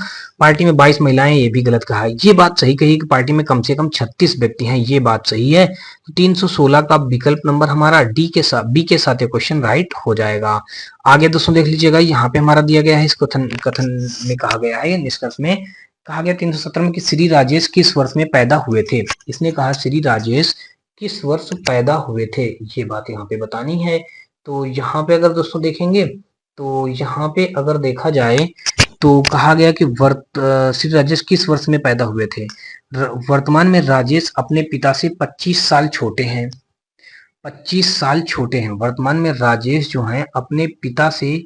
पार्टी में 22 महिलाएं, ये भी गलत कहा है। ये बात सही कही कि पार्टी में कम से कम 36 व्यक्ति हैं, ये बात सही है। तो 316 का विकल्प नंबर हमारा बी के साथ क्वेश्चन राइट हो जाएगा। आगे दोस्तों देख लीजिएगा, यहाँ पे हमारा दिया गया है, इस कथन में कहा गया है, निष्कर्ष में कहा गया 317 में कि श्री राजेश किस वर्ष में पैदा हुए थे। इसने कहा श्री राजेश किस वर्ष पैदा हुए थे, ये बात यहाँ पे बतानी है। तो यहाँ पे अगर दोस्तों देखेंगे, तो यहाँ पे अगर देखा जाए तो कहा गया कि श्री राजेश किस वर्ष में पैदा हुए थे। वर्तमान में राजेश अपने पिता से 25 साल छोटे हैं, 25 साल छोटे हैं। वर्तमान में राजेश जो हैं अपने पिता से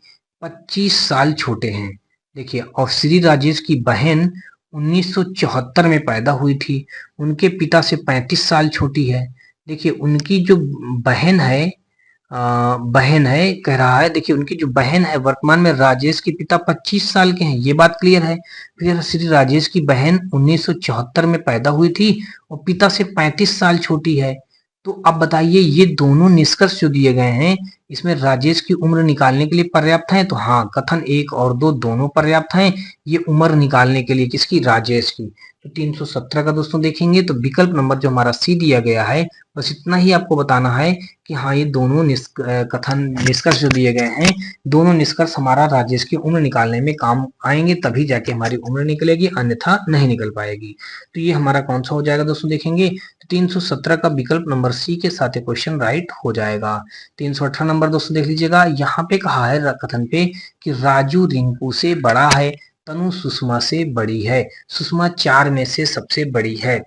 25 साल छोटे हैं। देखिए, और श्री राजेश की बहन 1974 में पैदा हुई थी। उनके पिता से 35 साल छोटी है। देखिए, उनकी जो बहन है बहन है कह रहा है, देखिए उनकी जो बहन है वर्तमान में राजेश के पिता 25 साल के हैं, ये बात क्लियर है। फिर श्री राजेश की बहन 1974 में पैदा हुई थी और पिता से 35 साल छोटी है। तो अब बताइए, ये दोनों निष्कर्ष जो दिए गए हैं इसमें राजेश की उम्र निकालने के लिए पर्याप्त है? तो हाँ, कथन 1 और 2 दोनों पर्याप्त हैं ये उम्र निकालने के लिए। किसकी? राजेश की। तो 317 का दोस्तों देखेंगे तो विकल्प नंबर जो हमारा सी दिया गया है, बस इतना ही आपको बताना है कि हाँ, ये दोनों कथन निष्कर्ष जो दिए गए हैं, दोनों निष्कर्ष हमारा राजेश की उम्र निकालने में काम आएंगे, तभी जाके हमारी उम्र निकलेगी, अन्यथा नहीं निकल पाएगी। तो ये हमारा कौन सा हो जाएगा दोस्तों? देखेंगे तो 317 का विकल्प नंबर सी के साथ क्वेश्चन राइट हो जाएगा। 318 नंबर दोस्तों देख लीजिएगा, यहाँ पे कहा है कथन पे कि राजू रिंकू से बड़ा है, तनु सुषमा से बड़ी है, सुषमा 4 में से सबसे बड़ी है।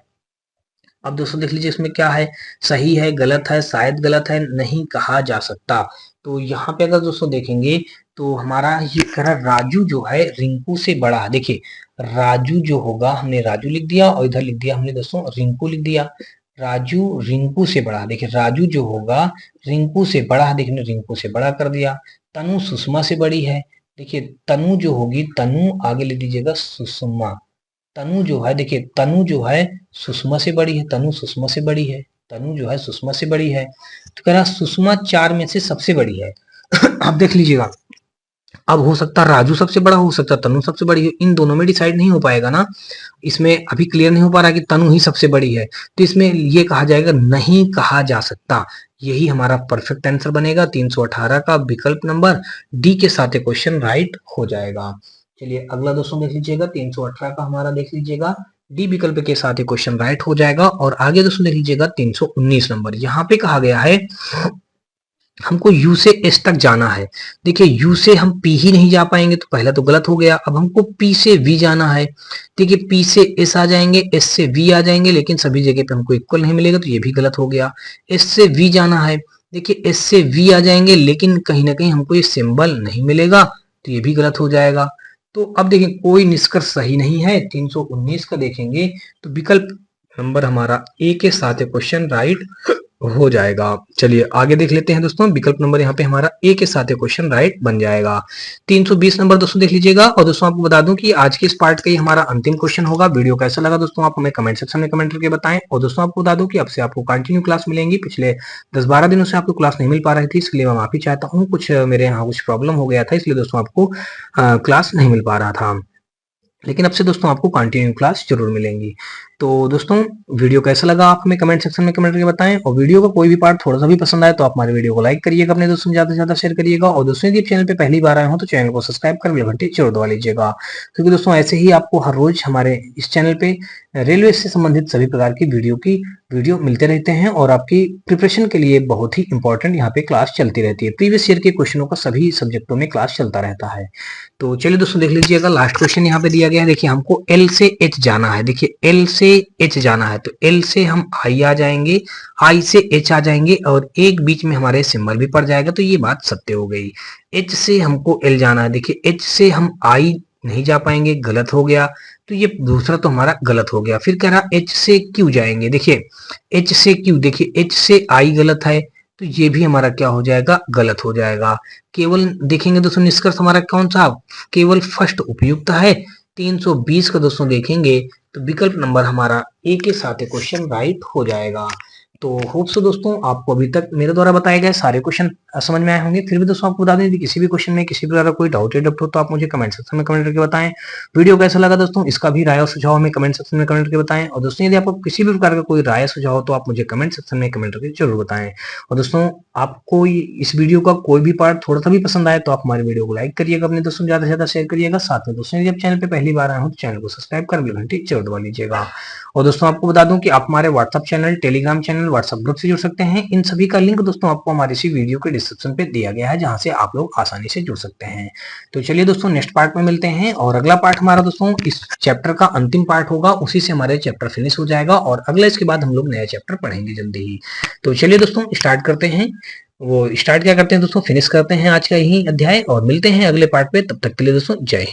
अब दोस्तों देख लीजिए इसमें क्या है, सही है, गलत है, शायद गलत है, नहीं कहा जा सकता। तो यहाँ पे अगर दोस्तों देखेंगे तो हमारा ये कह रहा राजू जो है रिंकू से बड़ा है। देखिए, राजू जो होगा, हमने राजू लिख दिया और इधर लिख दिया हमने दोस्तों रिंकू लिख दिया। राजू रिंकू से बड़ा, देखिए राजू जो होगा रिंकू से बड़ा है, देखिए रिंकू से बड़ा कर दिया। तनु सुषमा से बड़ी है, देखिए तनु जो होगी, तनु आगे लिख दीजिएगा सुषमा। तनु जो है, देखिए तनु जो है सुषमा से बड़ी है, तनु सुषमा से बड़ी है, तनु जो है सुषमा से बड़ी है। तो कह रहा सुषमा 4 में से सबसे बड़ी है। अब देख लीजिएगा, अब हो सकता राजू सबसे बड़ा, हो सकता तनु सबसे बड़ी है, इन दोनों में डिसाइड नहीं हो पाएगा ना। इसमें अभी क्लियर नहीं हो पा रहा कि तनु ही सबसे बड़ी है, तो इसमें ये कहा जाएगा नहीं कहा जा सकता। यही हमारा परफेक्ट आंसर बनेगा। 318 का विकल्प नंबर डी के साथ क्वेश्चन राइट हो जाएगा। चलिए अगला दोस्तों देख लीजिएगा, 318 का हमारा देख लीजिएगा डी विकल्प के साथ क्वेश्चन राइट हो जाएगा। और आगे दोस्तों देख लीजिएगा 319 नंबर, यहाँ पे कहा गया है हमको यू से एस तक जाना है। देखिए यू से हम पी ही नहीं जा पाएंगे, तो पहला तो गलत हो गया। अब हमको पी से वी जाना है, देखिए पी से एस आ जाएंगे, एस से वी आ जाएंगे, लेकिन सभी जगह पे हमको इक्वल नहीं मिलेगा, तो ये भी गलत हो गया। एस से वी जाना है, देखिए एस से वी आ जाएंगे, लेकिन कहीं ना कहीं हमको ये सिंबल नहीं मिलेगा, तो ये भी गलत हो जाएगा। तो अब देखिए कोई निष्कर्ष सही नहीं है। 319 का देखेंगे तो विकल्प नंबर हमारा ए के साथ क्वेश्चन राइट हो जाएगा। चलिए आगे देख लेते हैं दोस्तों, विकल्प नंबर यहाँ पे हमारा ए के साथ क्वेश्चन राइट बन जाएगा। 320 नंबर दोस्तों देख लीजिएगा। और दोस्तों आपको बता दूं कि आज के इस पार्ट का ही हमारा अंतिम क्वेश्चन होगा। वीडियो कैसा लगा दोस्तों आप हमें कमेंट सेक्शन में कमेंट करके बताएं। और दोस्तों आपको बता दूं कि अब से आपको कंटिन्यू क्लास मिलेंगी। पिछले 10-12 दिनों से आपको क्लास नहीं मिल पा रही थी, इसके लिए मैं माफी चाहता हूँ। कुछ मेरे यहाँ कुछ प्रॉब्लम हो गया था, इसलिए दोस्तों आपको क्लास नहीं मिल पा रहा था, लेकिन अब से दोस्तों आपको कंटिन्यू क्लास जरूर मिलेंगी। तो दोस्तों वीडियो कैसा लगा आप हमें कमेंट सेक्शन में कमेंट करके बताएं। और वीडियो का कोई भी पार्ट थोड़ा सा भी पसंद आए तो आप हमारे वीडियो को लाइक करिएगा, अपने दोस्तों में ज्यादा से ज्यादा शेयर करिएगा। और दोस्तों यदि चैनल पे पहली बार आए हो तो चैनल को सब्सक्राइब कर बेल घंटी जरूर दबा लीजिएगा, क्योंकि दोस्तों ऐसे ही आपको हर रोज हमारे इस चैनल पे रेलवे से संबंधित सभी प्रकार की वीडियो मिलते रहते हैं। और आपकी प्रिपरेशन के लिए बहुत ही इंपॉर्टेंट यहाँ पे क्लास चलती रहती है। प्रीवियस ईयर के क्वेश्चनों का सभी सब्जेक्टों में क्लास चलता रहता है। तो चलिए दोस्तों देख लीजिएगा, लास्ट क्वेश्चन यहाँ पे दिया गया है। देखिए हमको एल से एच जाना है, देखिए एल से एच जाना है, तो एल से हम आई आ जाएंगे, आई से एच आ जाएंगे, और एक बीच में हमारे सिंबल भी पड़ जाएगा, तो ये बात सत्य हो गई। एच से हमको एल जाना है, देखिए एच से हम आई नहीं जा पाएंगे, गलत हो गया, तो ये दूसरा तो हमारा गलत हो गया। फिर कह रहा एच से क्यू जाएंगे, देखिए एच से क्यू, देखिए एच से आई गलत है, तो ये भी हमारा क्या हो जाएगा? गलत हो जाएगा। केवल देखेंगे दोस्तों निष्कर्ष हमारा कौन सा? केवल फर्स्ट उपयुक्त है। 320 का दोस्तों देखेंगे तो विकल्प नंबर हमारा ए के साथ क्वेश्चन राइट हो जाएगा। तो होप सो दोस्तों आपको अभी तक मेरे द्वारा बताए गए सारे क्वेश्चन समझ में आए होंगे। फिर भी दोस्तों आपको बता दें, किसी भी क्वेश्चन में किसी प्रकार का कोई डाउट या डप्ट हो तो आप मुझे कमेंट सेक्शन में कमेंट करके बताएं। वीडियो कैसा लगा दोस्तों इसका भी राय और सुझाव हमें कमेंट सेक्शन में कमेंट करके बताएं। और दोस्तों यदि आपको किसी भी प्रकार का कोई राय सुझाव हो तो आप मुझे कमेंट सेक्शन में कमेंट करके जरूर बताएं। और दोस्तों आपको इस वीडियो का कोई भी पार्ट थोड़ा सा भी पसंद आए तो आप हमारे वीडियो को लाइक करिएगा, अपने दोस्तों ज्यादा से ज्यादा शेयर करिएगा। साथ में दोस्तों यदि आप चैनल पे पहली बार आए हो तो चैनल को सब्सक्राइब कर बेल घंटी जरूर दबा लीजिएगा। और दोस्तों आपको बता दूं कि आप हमारे WhatsApp channel, Telegram channel, WhatsApp group से जुड़ सकते हैं। इन सभी का लिंक दोस्तों आपको हमारे इसी वीडियो के डिस्क्रिप्शन पे दिया गया है, जहां से आप लोग आसानी से जुड़ सकते हैं। तो चलिए दोस्तों नेक्स्ट पार्ट में मिलते हैं, और अगला पार्ट हमारा दोस्तों इस चैप्टर का अंतिम पार्ट होगा, उसी से हमारे चैप्टर फिनिश हो जाएगा और अगला इसके बाद हम लोग नया चैप्टर पढ़ेंगे जल्दी ही। तो चलिए दोस्तों स्टार्ट करते हैं। वो स्टार्ट क्या करते हैं दोस्तों, फिनिश करते हैं आज का यही अध्याय और मिलते हैं अगले पार्ट पे। तब तक के लिए दोस्तों जय हिंद।